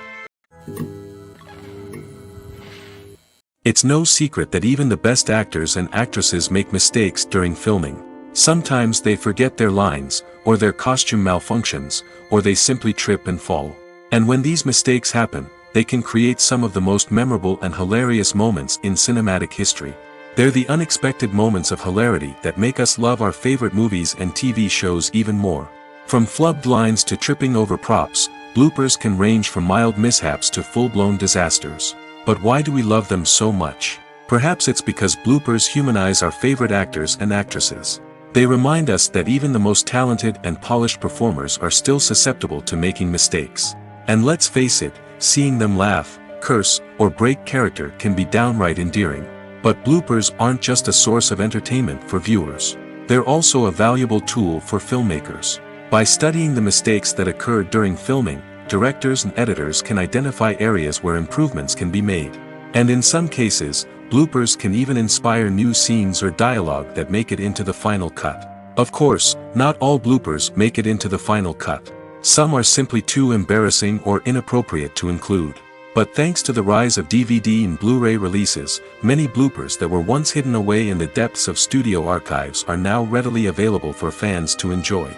It's no secret that even the best actors and actresses make mistakes during filming. Sometimes they forget their lines, or their costume malfunctions, or they simply trip and fall. And when these mistakes happen, they can create some of the most memorable and hilarious moments in cinematic history. They're the unexpected moments of hilarity that make us love our favorite movies and TV shows even more. From flubbed lines to tripping over props, bloopers can range from mild mishaps to full-blown disasters. But why do we love them so much? Perhaps it's because bloopers humanize our favorite actors and actresses. They remind us that even the most talented and polished performers are still susceptible to making mistakes. And let's face it, seeing them laugh, curse, or break character can be downright endearing. But bloopers aren't just a source of entertainment for viewers. They're also a valuable tool for filmmakers. By studying the mistakes that occurred during filming, directors and editors can identify areas where improvements can be made. And in some cases, bloopers can even inspire new scenes or dialogue that make it into the final cut. Of course, not all bloopers make it into the final cut. Some are simply too embarrassing or inappropriate to include. But thanks to the rise of DVD and Blu-ray releases, many bloopers that were once hidden away in the depths of studio archives are now readily available for fans to enjoy.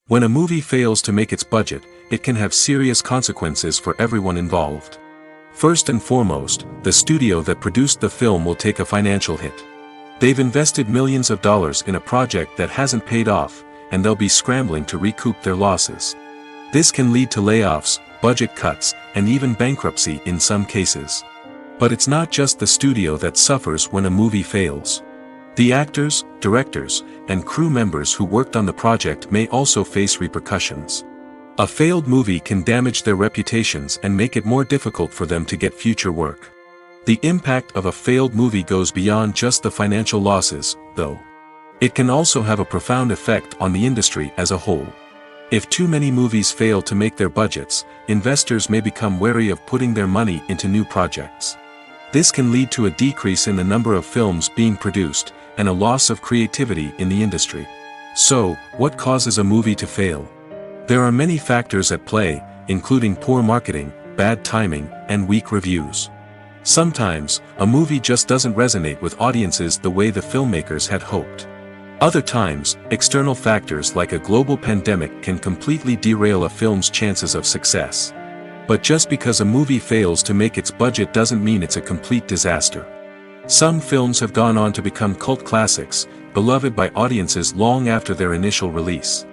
When a movie fails to make its budget, it can have serious consequences for everyone involved. First and foremost, the studio that produced the film will take a financial hit. They've invested millions of dollars in a project that hasn't paid off, and they'll be scrambling to recoup their losses. This can lead to layoffs, budget cuts, and even bankruptcy in some cases. But it's not just the studio that suffers when a movie fails. The actors, directors, and crew members who worked on the project may also face repercussions. A failed movie can damage their reputations and make it more difficult for them to get future work. The impact of a failed movie goes beyond just the financial losses, though. It can also have a profound effect on the industry as a whole. If too many movies fail to make their budgets, investors may become wary of putting their money into new projects. This can lead to a decrease in the number of films being produced, and a loss of creativity in the industry. So, what causes a movie to fail? There are many factors at play, including poor marketing, bad timing, and weak reviews. Sometimes, a movie just doesn't resonate with audiences the way the filmmakers had hoped. Other times, external factors like a global pandemic can completely derail a film's chances of success. But just because a movie fails to make its budget doesn't mean it's a complete disaster. Some films have gone on to become cult classics, beloved by audiences long after their initial release.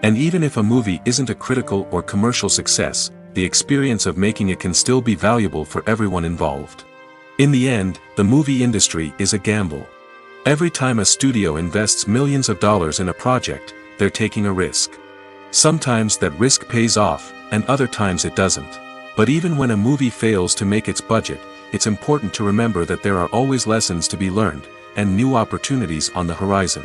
And even if a movie isn't a critical or commercial success, the experience of making it can still be valuable for everyone involved. In the end, the movie industry is a gamble. Every time a studio invests millions of dollars in a project, they're taking a risk. Sometimes that risk pays off, and other times it doesn't. But even when a movie fails to make its budget, it's important to remember that there are always lessons to be learned, and new opportunities on the horizon.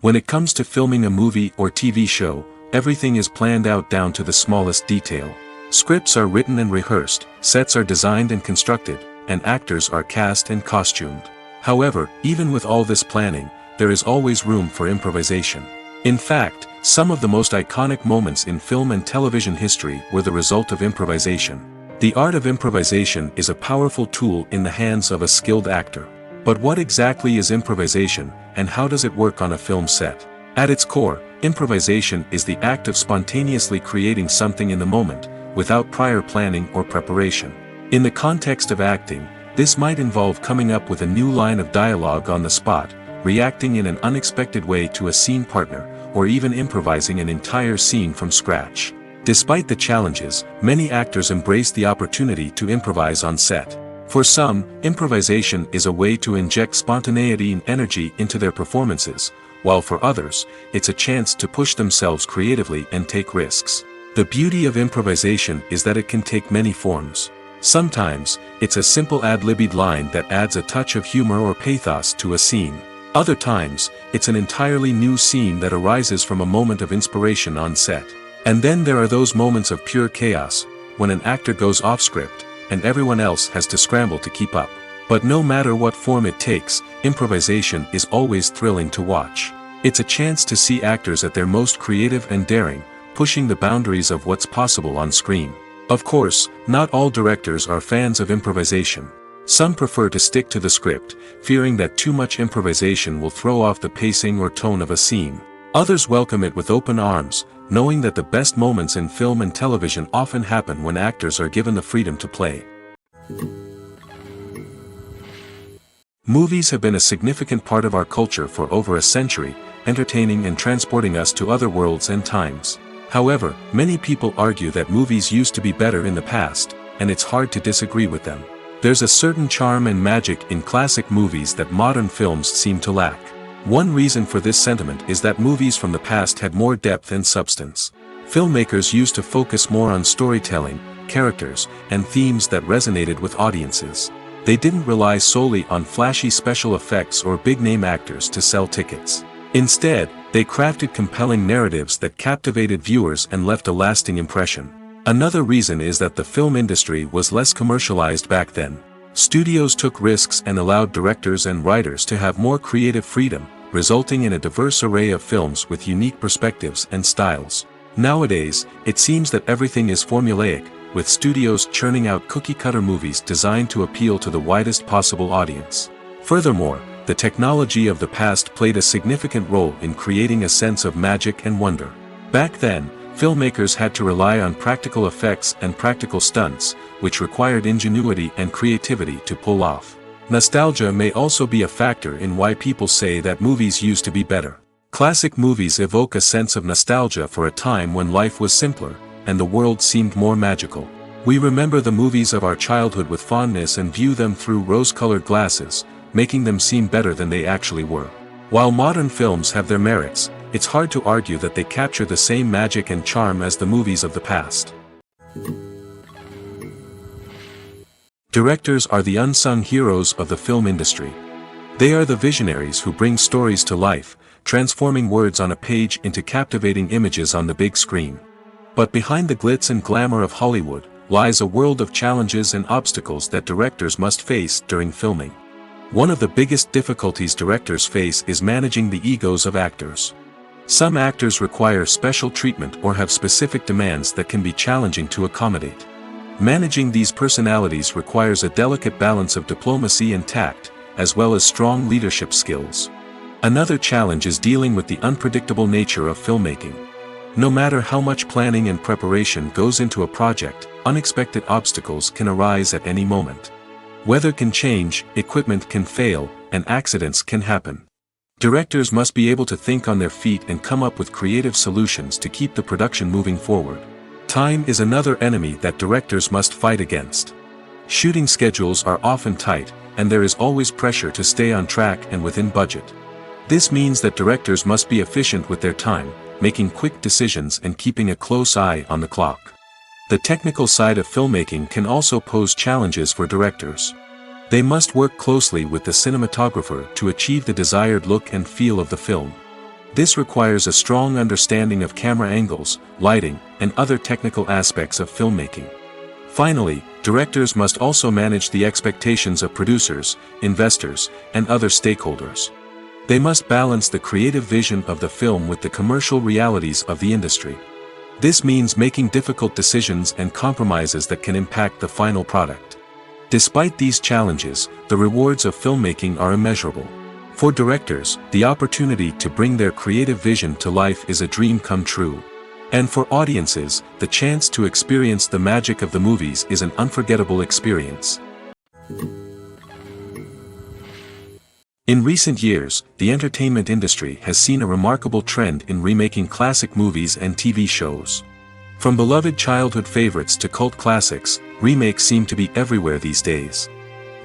When it comes to filming a movie or TV show, everything is planned out down to the smallest detail. Scripts are written and rehearsed, sets are designed and constructed, and actors are cast and costumed. However, even with all this planning, there is always room for improvisation. In fact, some of the most iconic moments in film and television history were the result of improvisation. The art of improvisation is a powerful tool in the hands of a skilled actor. But what exactly is improvisation, and how does it work on a film set? At its core, improvisation is the act of spontaneously creating something in the moment, without prior planning or preparation. In the context of acting, this might involve coming up with a new line of dialogue on the spot, reacting in an unexpected way to a scene partner, or even improvising an entire scene from scratch. Despite the challenges, many actors embrace the opportunity to improvise on set. For some, improvisation is a way to inject spontaneity and energy into their performances, while for others, it's a chance to push themselves creatively and take risks. The beauty of improvisation is that it can take many forms. Sometimes, it's a simple ad-libbed line that adds a touch of humor or pathos to a scene. Other times, it's an entirely new scene that arises from a moment of inspiration on set. And then there are those moments of pure chaos, when an actor goes off script, and everyone else has to scramble to keep up. But no matter what form it takes, improvisation is always thrilling to watch. It's a chance to see actors at their most creative and daring, pushing the boundaries of what's possible on screen. Of course, not all directors are fans of improvisation. Some prefer to stick to the script, fearing that too much improvisation will throw off the pacing or tone of a scene. Others welcome it with open arms, knowing that the best moments in film and television often happen when actors are given the freedom to play. Movies have been a significant part of our culture for over a century, entertaining and transporting us to other worlds and times. However, many people argue that movies used to be better in the past, and it's hard to disagree with them. There's a certain charm and magic in classic movies that modern films seem to lack. One reason for this sentiment is that movies from the past had more depth and substance. Filmmakers used to focus more on storytelling, characters, and themes that resonated with audiences. They didn't rely solely on flashy special effects or big-name actors to sell tickets. Instead, they crafted compelling narratives that captivated viewers and left a lasting impression. Another reason is that the film industry was less commercialized back then. Studios took risks and allowed directors and writers to have more creative freedom, resulting in a diverse array of films with unique perspectives and styles. Nowadays, it seems that everything is formulaic, with studios churning out cookie-cutter movies designed to appeal to the widest possible audience. Furthermore, the technology of the past played a significant role in creating a sense of magic and wonder. Back then, filmmakers had to rely on practical effects and practical stunts, which required ingenuity and creativity to pull off. Nostalgia may also be a factor in why people say that movies used to be better. Classic movies evoke a sense of nostalgia for a time when life was simpler, and the world seemed more magical. We remember the movies of our childhood with fondness and view them through rose-colored glasses, making them seem better than they actually were. While modern films have their merits, it's hard to argue that they capture the same magic and charm as the movies of the past. Directors are the unsung heroes of the film industry. They are the visionaries who bring stories to life, transforming words on a page into captivating images on the big screen. But behind the glitz and glamour of Hollywood, lies a world of challenges and obstacles that directors must face during filming. One of the biggest difficulties directors face is managing the egos of actors. Some actors require special treatment or have specific demands that can be challenging to accommodate. Managing these personalities requires a delicate balance of diplomacy and tact, as well as strong leadership skills. Another challenge is dealing with the unpredictable nature of filmmaking. No matter how much planning and preparation goes into a project, unexpected obstacles can arise at any moment. Weather can change, equipment can fail, and accidents can happen. Directors must be able to think on their feet and come up with creative solutions to keep the production moving forward. Time is another enemy that directors must fight against. Shooting schedules are often tight, and there is always pressure to stay on track and within budget. This means that directors must be efficient with their time, making quick decisions and keeping a close eye on the clock. The technical side of filmmaking can also pose challenges for directors. They must work closely with the cinematographer to achieve the desired look and feel of the film. This requires a strong understanding of camera angles, lighting, and other technical aspects of filmmaking. Finally, directors must also manage the expectations of producers, investors, and other stakeholders. They must balance the creative vision of the film with the commercial realities of the industry. This means making difficult decisions and compromises that can impact the final product. Despite these challenges, the rewards of filmmaking are immeasurable. For directors, the opportunity to bring their creative vision to life is a dream come true. And for audiences, the chance to experience the magic of the movies is an unforgettable experience. In recent years, the entertainment industry has seen a remarkable trend in remaking classic movies and TV shows. From beloved childhood favorites to cult classics, remakes seem to be everywhere these days.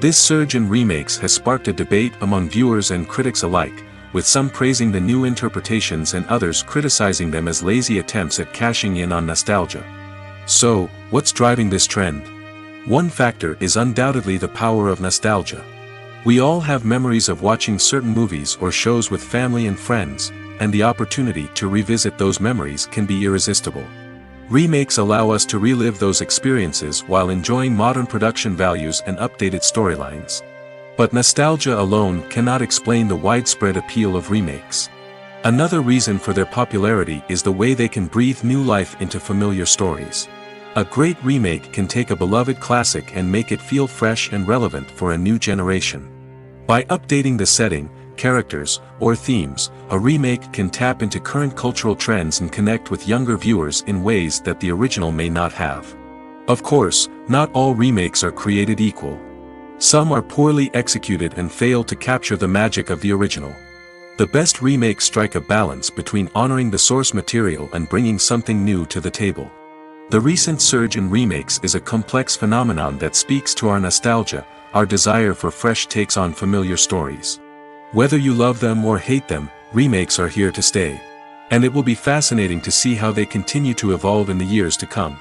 This surge in remakes has sparked a debate among viewers and critics alike, with some praising the new interpretations and others criticizing them as lazy attempts at cashing in on nostalgia. So, what's driving this trend? One factor is undoubtedly the power of nostalgia. We all have memories of watching certain movies or shows with family and friends, and the opportunity to revisit those memories can be irresistible. Remakes allow us to relive those experiences while enjoying modern production values and updated storylines. But nostalgia alone cannot explain the widespread appeal of remakes. Another reason for their popularity is the way they can breathe new life into familiar stories. A great remake can take a beloved classic and make it feel fresh and relevant for a new generation. By updating the setting, characters, or themes, a remake can tap into current cultural trends and connect with younger viewers in ways that the original may not have. Of course, not all remakes are created equal. Some are poorly executed and fail to capture the magic of the original. The best remakes strike a balance between honoring the source material and bringing something new to the table. The recent surge in remakes is a complex phenomenon that speaks to our nostalgia, our desire for fresh takes on familiar stories. Whether you love them or hate them, remakes are here to stay. And it will be fascinating to see how they continue to evolve in the years to come.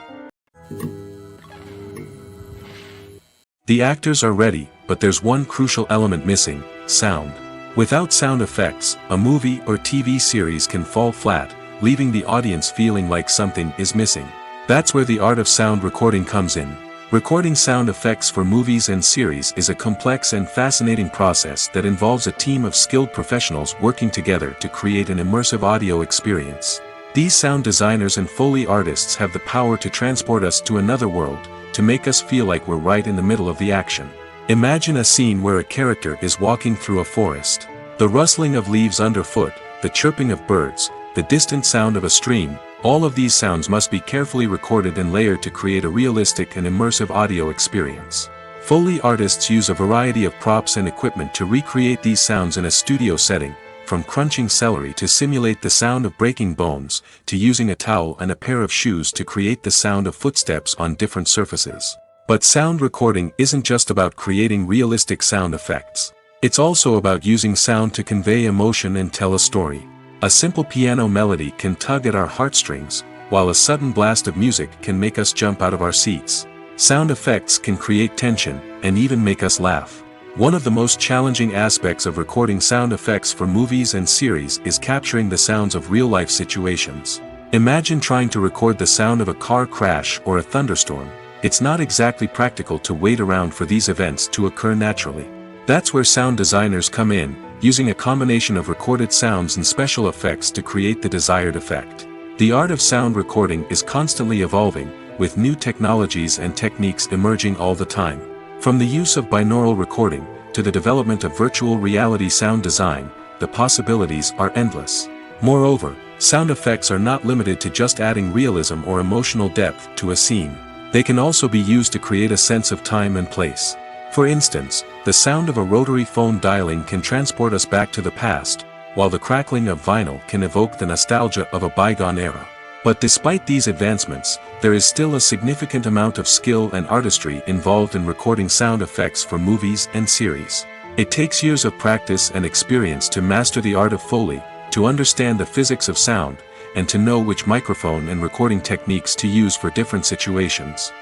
The actors are ready, but there's one crucial element missing: sound. Without sound effects, a movie or TV series can fall flat, leaving the audience feeling like something is missing. That's where the art of sound recording comes in. Recording sound effects for movies and series is a complex and fascinating process that involves a team of skilled professionals working together to create an immersive audio experience. These sound designers and Foley artists have the power to transport us to another world, to make us feel like we're right in the middle of the action. Imagine a scene where a character is walking through a forest. The rustling of leaves underfoot, the chirping of birds, the distant sound of a stream, all of these sounds must be carefully recorded and layered to create a realistic and immersive audio experience. Foley artists use a variety of props and equipment to recreate these sounds in a studio setting, from crunching celery to simulate the sound of breaking bones, to using a towel and a pair of shoes to create the sound of footsteps on different surfaces. But sound recording isn't just about creating realistic sound effects. It's also about using sound to convey emotion and tell a story. A simple piano melody can tug at our heartstrings, while a sudden blast of music can make us jump out of our seats. Sound effects can create tension, and even make us laugh. One of the most challenging aspects of recording sound effects for movies and series is capturing the sounds of real-life situations. Imagine trying to record the sound of a car crash or a thunderstorm. It's not exactly practical to wait around for these events to occur naturally. That's where sound designers come in, using a combination of recorded sounds and special effects to create the desired effect. The art of sound recording is constantly evolving, with new technologies and techniques emerging all the time. From the use of binaural recording, to the development of virtual reality sound design, the possibilities are endless. Moreover, sound effects are not limited to just adding realism or emotional depth to a scene. They can also be used to create a sense of time and place. For instance, the sound of a rotary phone dialing can transport us back to the past, while the crackling of vinyl can evoke the nostalgia of a bygone era. But despite these advancements, there is still a significant amount of skill and artistry involved in recording sound effects for movies and series. It takes years of practice and experience to master the art of Foley, to understand the physics of sound, and to know which microphone and recording techniques to use for different situations.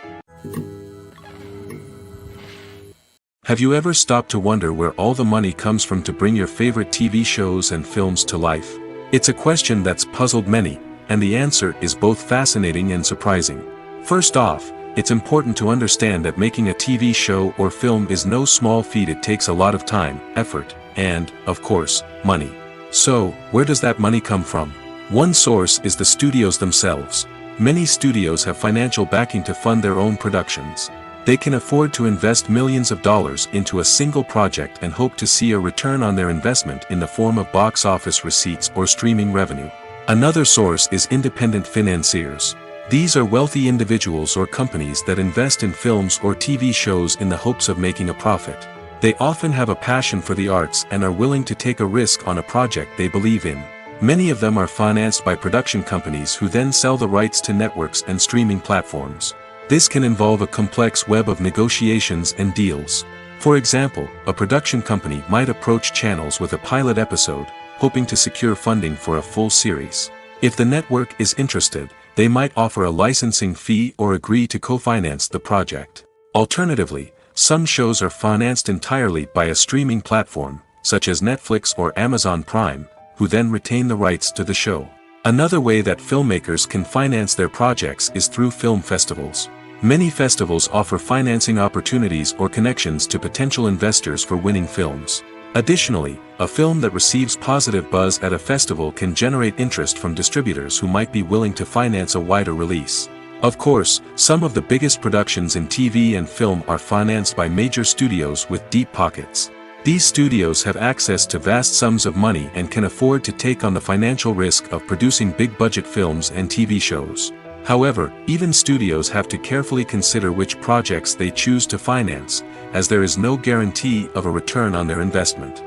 Have you ever stopped to wonder where all the money comes from to bring your favorite TV shows and films to life? It's a question that's puzzled many, and the answer is both fascinating and surprising. First off, it's important to understand that making a TV show or film is no small feat. It takes a lot of time, effort, and, of course, money. So, where does that money come from? One source is the studios themselves. Many studios have financial backing to fund their own productions. They can afford to invest millions of dollars into a single project and hope to see a return on their investment in the form of box office receipts or streaming revenue. Another source is independent financiers. These are wealthy individuals or companies that invest in films or TV shows in the hopes of making a profit. They often have a passion for the arts and are willing to take a risk on a project they believe in. Many of them are financed by production companies who then sell the rights to networks and streaming platforms. This can involve a complex web of negotiations and deals. For example, a production company might approach channels with a pilot episode, hoping to secure funding for a full series. If the network is interested, they might offer a licensing fee or agree to co-finance the project. Alternatively, some shows are financed entirely by a streaming platform, such as Netflix or Amazon Prime, who then retain the rights to the show. Another way that filmmakers can finance their projects is through film festivals. Many festivals offer financing opportunities or connections to potential investors for winning films. Additionally, a film that receives positive buzz at a festival can generate interest from distributors who might be willing to finance a wider release. Of course, some of the biggest productions in TV and film are financed by major studios with deep pockets. These studios have access to vast sums of money and can afford to take on the financial risk of producing big-budget films and TV shows. However, even studios have to carefully consider which projects they choose to finance, as there is no guarantee of a return on their investment.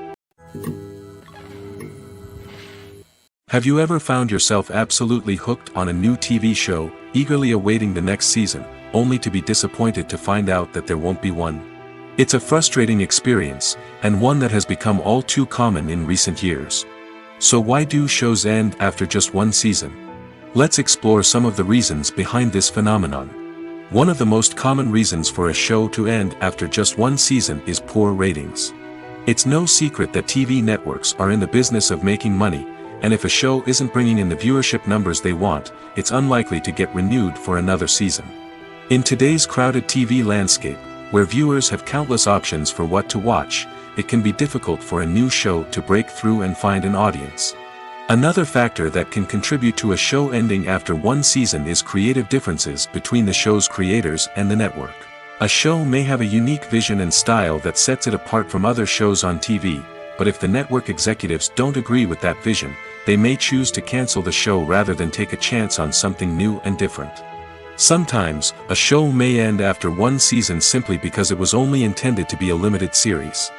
Have you ever found yourself absolutely hooked on a new TV show, eagerly awaiting the next season, only to be disappointed to find out that there won't be one? It's a frustrating experience, and one that has become all too common in recent years. So why do shows end after just one season? Let's explore some of the reasons behind this phenomenon. One of the most common reasons for a show to end after just one season is poor ratings. It's no secret that TV networks are in the business of making money, and if a show isn't bringing in the viewership numbers they want, it's unlikely to get renewed for another season. In today's crowded TV landscape, where viewers have countless options for what to watch, it can be difficult for a new show to break through and find an audience. Another factor that can contribute to a show ending after one season is creative differences between the show's creators and the network. A show may have a unique vision and style that sets it apart from other shows on TV, but if the network executives don't agree with that vision, they may choose to cancel the show rather than take a chance on something new and different. Sometimes, a show may end after one season simply because it was only intended to be a limited series.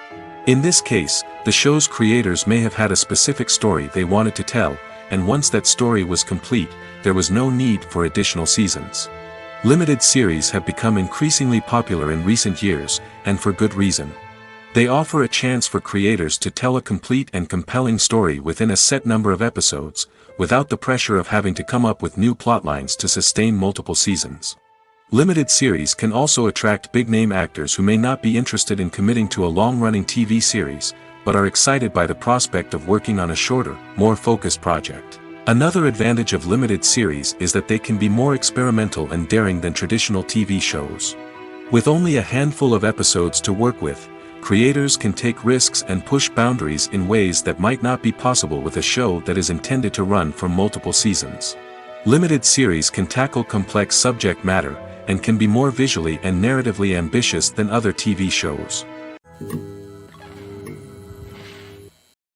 In this case, the show's creators may have had a specific story they wanted to tell, and once that story was complete, there was no need for additional seasons. Limited series have become increasingly popular in recent years, and for good reason. They offer a chance for creators to tell a complete and compelling story within a set number of episodes, without the pressure of having to come up with new plotlines to sustain multiple seasons. Limited series can also attract big-name actors who may not be interested in committing to a long-running TV series, but are excited by the prospect of working on a shorter, more focused project. Another advantage of limited series is that they can be more experimental and daring than traditional TV shows. With only a handful of episodes to work with, creators can take risks and push boundaries in ways that might not be possible with a show that is intended to run for multiple seasons. Limited series can tackle complex subject matter, and can be more visually and narratively ambitious than other TV shows.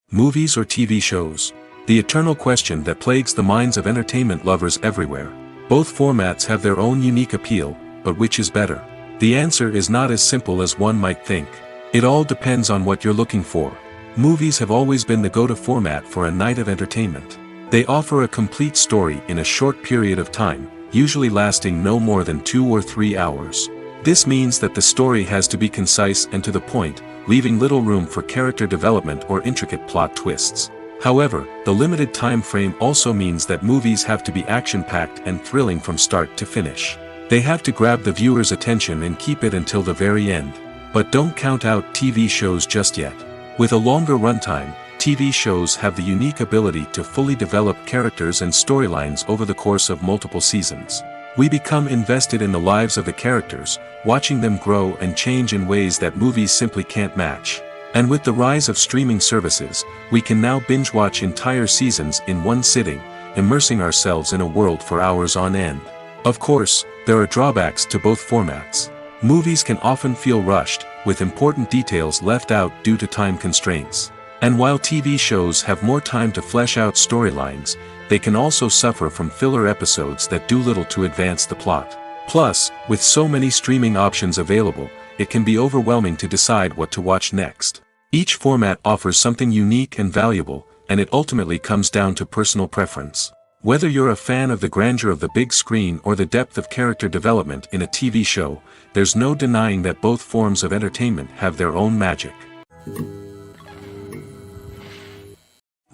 Movies or TV shows? The eternal question that plagues the minds of entertainment lovers everywhere. Both formats have their own unique appeal, but which is better? The answer is not as simple as one might think. It all depends on what you're looking for. Movies have always been the go-to format for a night of entertainment. They offer a complete story in a short period of time, usually lasting no more than 2 or 3 hours. This means that the story has to be concise and to the point, leaving little room for character development or intricate plot twists. However, the limited time frame also means that movies have to be action-packed and thrilling from start to finish. They have to grab the viewer's attention and keep it until the very end. But don't count out TV shows just yet. With a longer runtime, TV shows have the unique ability to fully develop characters and storylines over the course of multiple seasons. We become invested in the lives of the characters, watching them grow and change in ways that movies simply can't match. And with the rise of streaming services, we can now binge-watch entire seasons in one sitting, immersing ourselves in a world for hours on end. Of course, there are drawbacks to both formats. Movies can often feel rushed, with important details left out due to time constraints. And while TV shows have more time to flesh out storylines, they can also suffer from filler episodes that do little to advance the plot. Plus, with so many streaming options available, it can be overwhelming to decide what to watch next. Each format offers something unique and valuable, and it ultimately comes down to personal preference. Whether you're a fan of the grandeur of the big screen or the depth of character development in a TV show, there's no denying that both forms of entertainment have their own magic.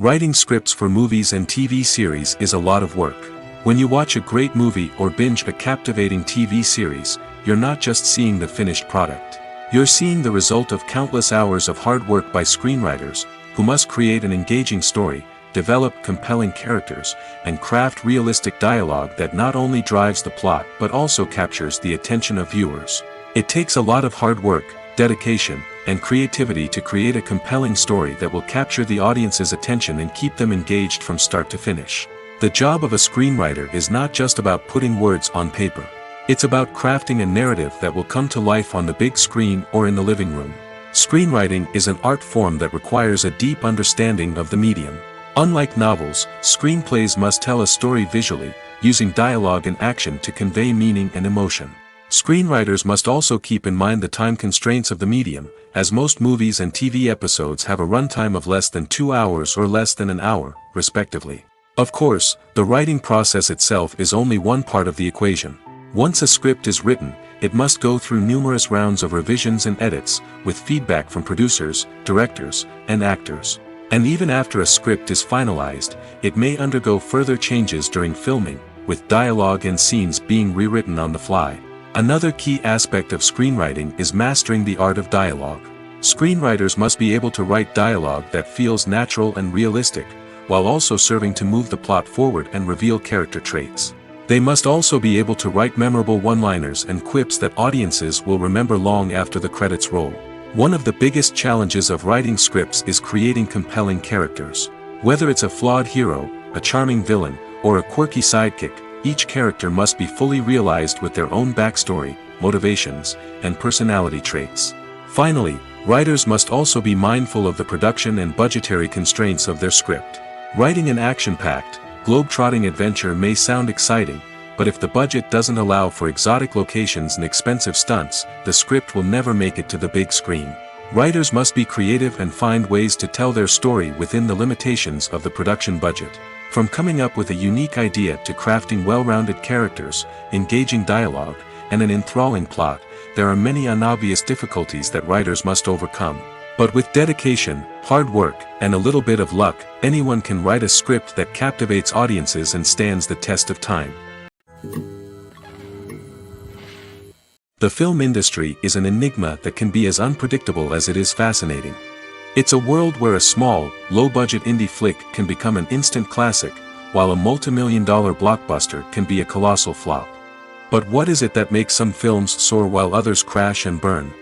Writing scripts for movies and TV series is a lot of work. When you watch a great movie or binge a captivating TV series, you're not just seeing the finished product. You're seeing the result of countless hours of hard work by screenwriters, who must create an engaging story, develop compelling characters, and craft realistic dialogue that not only drives the plot but also captures the attention of viewers. It takes a lot of hard work, dedication, and creativity to create a compelling story that will capture the audience's attention and keep them engaged from start to finish. The job of a screenwriter is not just about putting words on paper. It's about crafting a narrative that will come to life on the big screen or in the living room. Screenwriting is an art form that requires a deep understanding of the medium. Unlike novels, screenplays must tell a story visually, using dialogue and action to convey meaning and emotion. Screenwriters must also keep in mind the time constraints of the medium, as most movies and TV episodes have a runtime of less than 2 hours or less than an hour, respectively. Of course, the writing process itself is only one part of the equation. Once a script is written, it must go through numerous rounds of revisions and edits, with feedback from producers, directors, and actors. And even after a script is finalized, it may undergo further changes during filming, with dialogue and scenes being rewritten on the fly. Another key aspect of screenwriting is mastering the art of dialogue. Screenwriters must be able to write dialogue that feels natural and realistic, while also serving to move the plot forward and reveal character traits. They must also be able to write memorable one-liners and quips that audiences will remember long after the credits roll. One of the biggest challenges of writing scripts is creating compelling characters. Whether it's a flawed hero, a charming villain, or a quirky sidekick, each character must be fully realized with their own backstory, motivations, and personality traits. Finally, writers must also be mindful of the production and budgetary constraints of their script. Writing an action-packed, globe-trotting adventure may sound exciting, but if the budget doesn't allow for exotic locations and expensive stunts, the script will never make it to the big screen. Writers must be creative and find ways to tell their story within the limitations of the production budget. From coming up with a unique idea to crafting well-rounded characters, engaging dialogue, and an enthralling plot, there are many unobvious difficulties that writers must overcome. But with dedication, hard work, and a little bit of luck, anyone can write a script that captivates audiences and stands the test of time. The film industry is an enigma that can be as unpredictable as it is fascinating. It's a world where a small, low-budget indie flick can become an instant classic, while a multi-million-dollar blockbuster can be a colossal flop. But what is it that makes some films soar while others crash and burn?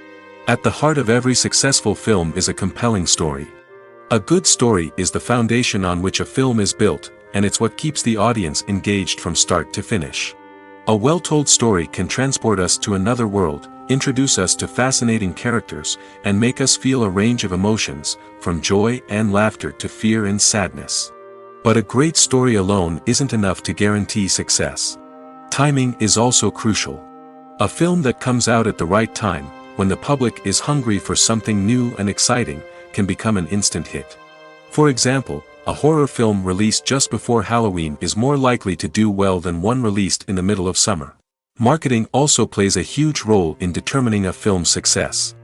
At the heart of every successful film is a compelling story. A good story is the foundation on which a film is built, and it's what keeps the audience engaged from start to finish. A well-told story can transport us to another world, introduce us to fascinating characters, and make us feel a range of emotions, from joy and laughter to fear and sadness. But a great story alone isn't enough to guarantee success. Timing is also crucial. A film that comes out at the right time, when the public is hungry for something new and exciting, can become an instant hit. For example, a horror film released just before Halloween is more likely to do well than one released in the middle of summer. Marketing also plays a huge role in determining a film's success.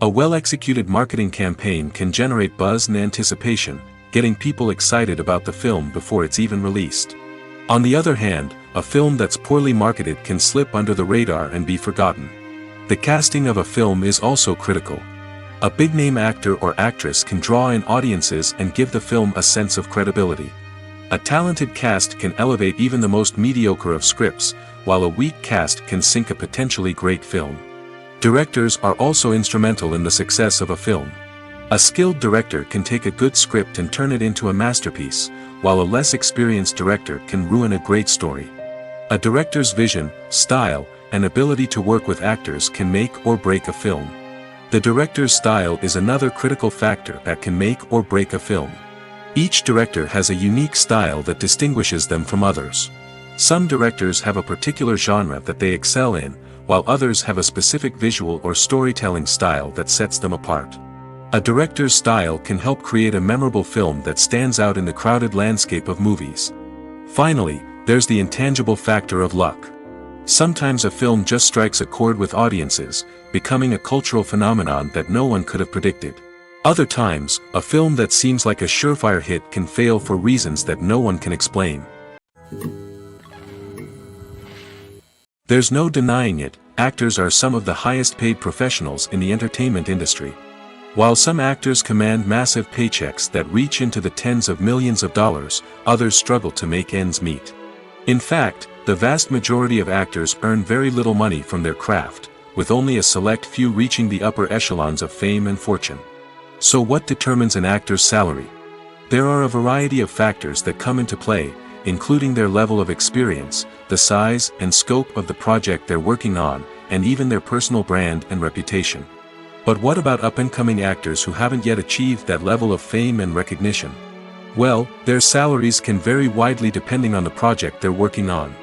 A well-executed marketing campaign can generate buzz and anticipation, getting people excited about the film before it's even released. On the other hand, a film that's poorly marketed can slip under the radar and be forgotten. The casting of a film is also critical. A big-name actor or actress can draw in audiences and give the film a sense of credibility. A talented cast can elevate even the most mediocre of scripts, while a weak cast can sink a potentially great film. Directors are also instrumental in the success of a film. A skilled director can take a good script and turn it into a masterpiece, while a less experienced director can ruin a great story. A director's vision, style, and ability to work with actors can make or break a film. The director's style is another critical factor that can make or break a film. Each director has a unique style that distinguishes them from others. Some directors have a particular genre that they excel in, while others have a specific visual or storytelling style that sets them apart. A director's style can help create a memorable film that stands out in the crowded landscape of movies. Finally, there's the intangible factor of luck. Sometimes a film just strikes a chord with audiences, becoming a cultural phenomenon that no one could have predicted. Other times, a film that seems like a surefire hit can fail for reasons that no one can explain. There's no denying it, actors are some of the highest paid professionals in the entertainment industry. While some actors command massive paychecks that reach into the tens of millions of dollars, others struggle to make ends meet. In fact, the vast majority of actors earn very little money from their craft, with only a select few reaching the upper echelons of fame and fortune. So what determines an actor's salary? There are a variety of factors that come into play, including their level of experience, the size and scope of the project they're working on, and even their personal brand and reputation. But what about up-and-coming actors who haven't yet achieved that level of fame and recognition? Well, their salaries can vary widely depending on the project they're working on.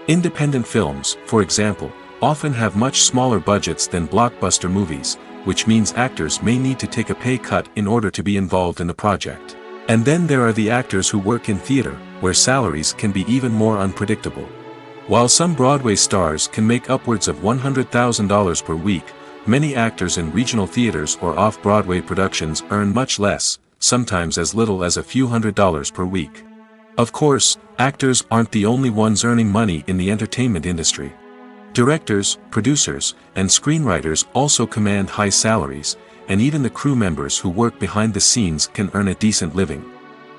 Independent films, for example, often have much smaller budgets than blockbuster movies, which means actors may need to take a pay cut in order to be involved in the project. And then there are the actors who work in theater, where salaries can be even more unpredictable. While some Broadway stars can make upwards of $100,000 per week, many actors in regional theaters or off-Broadway productions earn much less, sometimes as little as a few $100s per week. Of course, actors aren't the only ones earning money in the entertainment industry. Directors, producers, and screenwriters also command high salaries, and even the crew members who work behind the scenes can earn a decent living.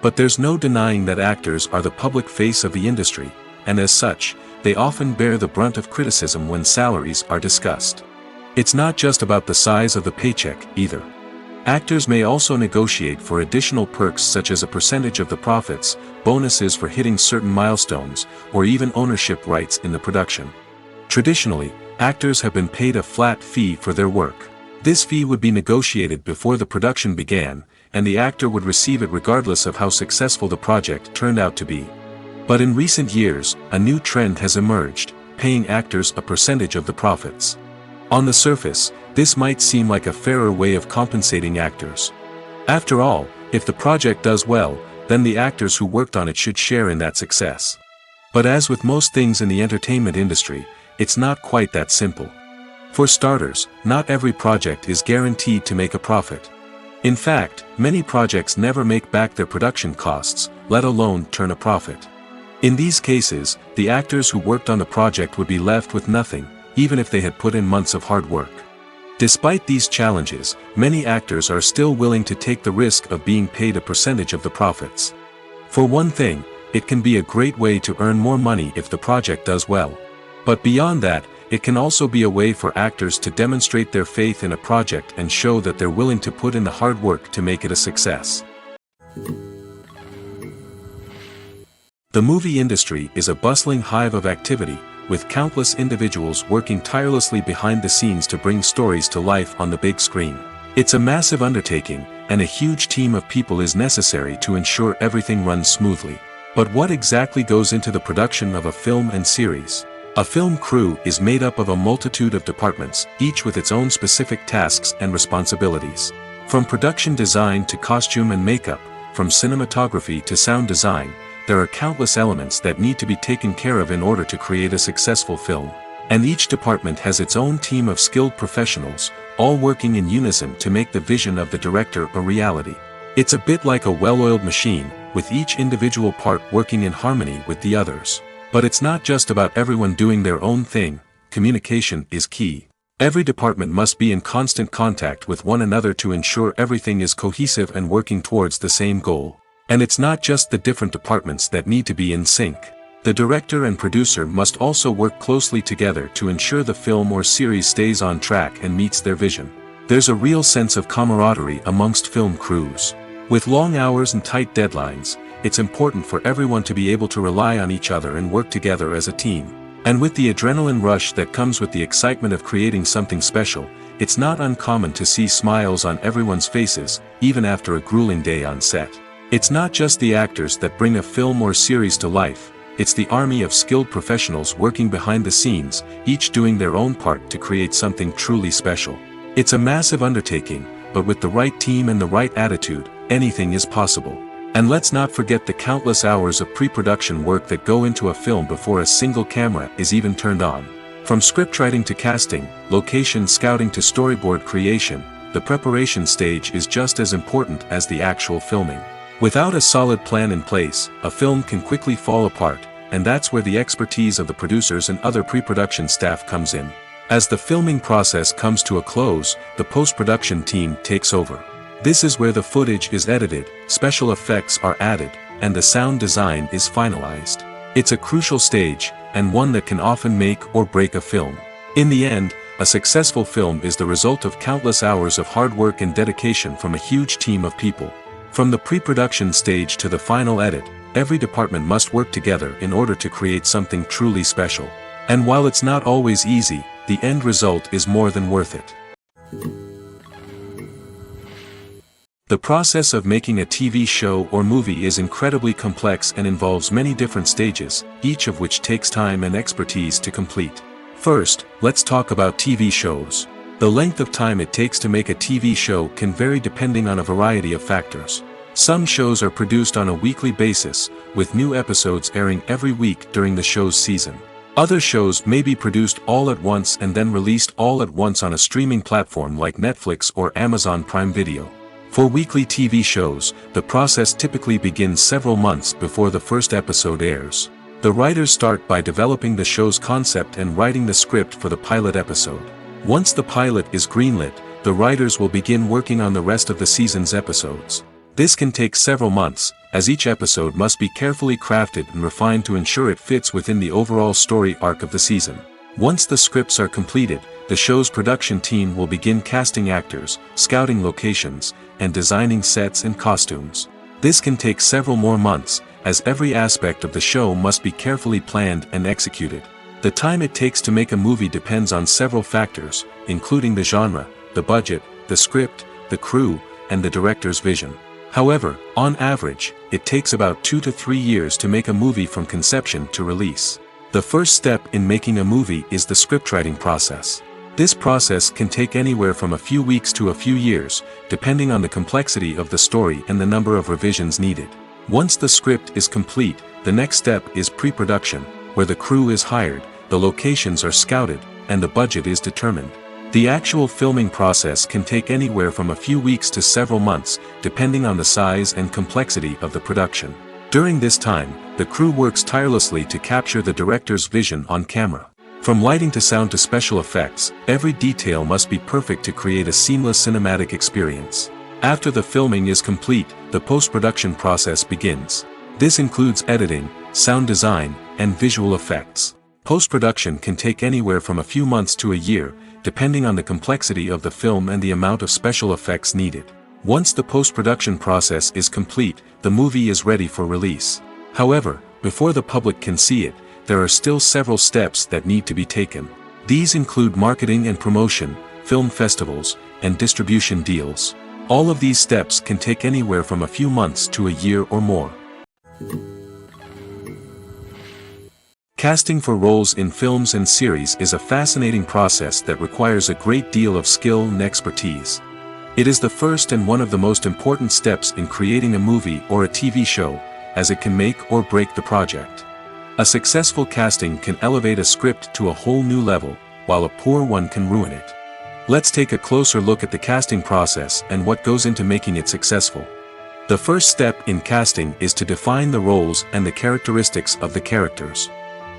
But there's no denying that actors are the public face of the industry, and as such, they often bear the brunt of criticism when salaries are discussed. It's not just about the size of the paycheck, either. Actors may also negotiate for additional perks such as a percentage of the profits, bonuses for hitting certain milestones, or even ownership rights in the production. Traditionally, actors have been paid a flat fee for their work. This fee would be negotiated before the production began, and the actor would receive it regardless of how successful the project turned out to be. But in recent years, a new trend has emerged, paying actors a percentage of the profits. On the surface, this might seem like a fairer way of compensating actors. After all, if the project does well, then the actors who worked on it should share in that success. But as with most things in the entertainment industry, it's not quite that simple. For starters, not every project is guaranteed to make a profit. In fact, many projects never make back their production costs, let alone turn a profit. In these cases, the actors who worked on the project would be left with nothing, even if they had put in months of hard work. Despite these challenges, many actors are still willing to take the risk of being paid a percentage of the profits. For one thing, it can be a great way to earn more money if the project does well. But beyond that, it can also be a way for actors to demonstrate their faith in a project and show that they're willing to put in the hard work to make it a success. The movie industry is a bustling hive of activity, with countless individuals working tirelessly behind the scenes to bring stories to life on the big screen. It's a massive undertaking, and a huge team of people is necessary to ensure everything runs smoothly. But what exactly goes into the production of a film and series? A film crew is made up of a multitude of departments, each with its own specific tasks and responsibilities. From production design to costume and makeup, from cinematography to sound design, there are countless elements that need to be taken care of in order to create a successful film. And each department has its own team of skilled professionals, all working in unison to make the vision of the director a reality. It's a bit like a well-oiled machine, with each individual part working in harmony with the others. But it's not just about everyone doing their own thing, communication is key. Every department must be in constant contact with one another to ensure everything is cohesive and working towards the same goal. And it's not just the different departments that need to be in sync. The director and producer must also work closely together to ensure the film or series stays on track and meets their vision. There's a real sense of camaraderie amongst film crews. With long hours and tight deadlines, it's important for everyone to be able to rely on each other and work together as a team. And with the adrenaline rush that comes with the excitement of creating something special, it's not uncommon to see smiles on everyone's faces, even after a grueling day on set. It's not just the actors that bring a film or series to life, it's the army of skilled professionals working behind the scenes, each doing their own part to create something truly special. It's a massive undertaking, but with the right team and the right attitude, anything is possible. And let's not forget the countless hours of pre-production work that go into a film before a single camera is even turned on. From scriptwriting to casting, location scouting to storyboard creation, the preparation stage is just as important as the actual filming. Without a solid plan in place, a film can quickly fall apart, and that's where the expertise of the producers and other pre-production staff comes in. As the filming process comes to a close, the post-production team takes over. This is where the footage is edited, special effects are added, and the sound design is finalized. It's a crucial stage, and one that can often make or break a film. In the end, a successful film is the result of countless hours of hard work and dedication from a huge team of people. From the pre-production stage to the final edit, every department must work together in order to create something truly special. And while it's not always easy, the end result is more than worth it. The process of making a TV show or movie is incredibly complex and involves many different stages, each of which takes time and expertise to complete. First, let's talk about TV shows. The length of time it takes to make a TV show can vary depending on a variety of factors. Some shows are produced on a weekly basis, with new episodes airing every week during the show's season. Other shows may be produced all at once and then released all at once on a streaming platform like Netflix or Amazon Prime Video. For weekly TV shows, the process typically begins several months before the first episode airs. The writers start by developing the show's concept and writing the script for the pilot episode. Once the pilot is greenlit, the writers will begin working on the rest of the season's episodes. This can take several months, as each episode must be carefully crafted and refined to ensure it fits within the overall story arc of the season. Once the scripts are completed, the show's production team will begin casting actors, scouting locations, and designing sets and costumes. This can take several more months, as every aspect of the show must be carefully planned and executed. The time it takes to make a movie depends on several factors, including the genre, the budget, the script, the crew, and the director's vision. However, on average, it takes about 2 to 3 years to make a movie from conception to release. The first step in making a movie is the scriptwriting process. This process can take anywhere from a few weeks to a few years, depending on the complexity of the story and the number of revisions needed. Once the script is complete, the next step is pre-production, where the crew is hired, the locations are scouted, and the budget is determined. The actual filming process can take anywhere from a few weeks to several months, depending on the size and complexity of the production. During this time, the crew works tirelessly to capture the director's vision on camera. From lighting to sound to special effects, every detail must be perfect to create a seamless cinematic experience. After the filming is complete, the post-production process begins. This includes editing, sound design, and visual effects. Post-production can take anywhere from a few months to a year, depending on the complexity of the film and the amount of special effects needed. Once the post-production process is complete, the movie is ready for release. However, before the public can see it, there are still several steps that need to be taken. These include marketing and promotion, film festivals, and distribution deals. All of these steps can take anywhere from a few months to a year or more. Casting for roles in films and series is a fascinating process that requires a great deal of skill and expertise. It is the first and one of the most important steps in creating a movie or a TV show, as it can make or break the project. A successful casting can elevate a script to a whole new level, while a poor one can ruin it. Let's take a closer look at the casting process and what goes into making it successful. The first step in casting is to define the roles and the characteristics of the characters.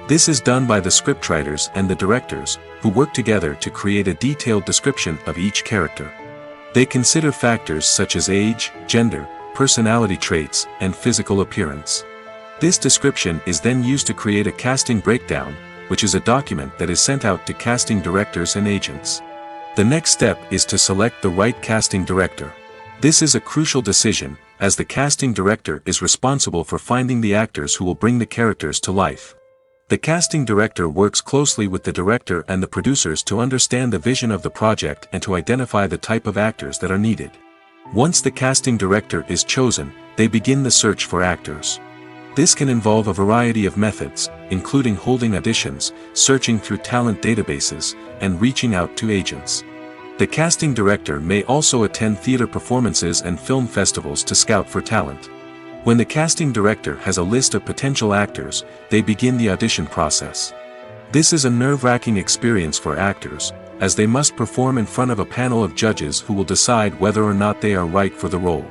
This is done by the scriptwriters and the directors, who work together to create a detailed description of each character. They consider factors such as age, gender, personality traits, and physical appearance. This description is then used to create a casting breakdown, which is a document that is sent out to casting directors and agents. The next step is to select the right casting director. This is a crucial decision, as the casting director is responsible for finding the actors who will bring the characters to life. The casting director works closely with the director and the producers to understand the vision of the project and to identify the type of actors that are needed. Once the casting director is chosen, they begin the search for actors. This can involve a variety of methods, including holding auditions, searching through talent databases, and reaching out to agents. The casting director may also attend theater performances and film festivals to scout for talent. When the casting director has a list of potential actors, they begin the audition process. This is a nerve-wracking experience for actors, as they must perform in front of a panel of judges who will decide whether or not they are right for the role.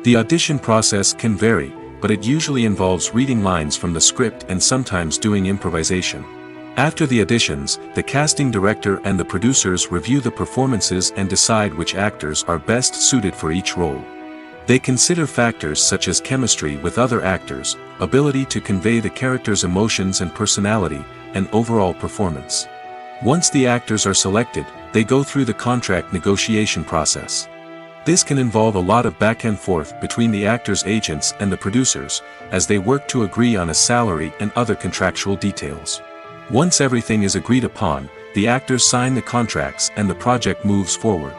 The audition process can vary, but it usually involves reading lines from the script and sometimes doing improvisation. After the auditions, the casting director and the producers review the performances and decide which actors are best suited for each role. They consider factors such as chemistry with other actors, ability to convey the character's emotions and personality, and overall performance. Once the actors are selected, they go through the contract negotiation process. This can involve a lot of back and forth between the actors' agents and the producers, as they work to agree on a salary and other contractual details. Once everything is agreed upon, the actors sign the contracts and the project moves forward.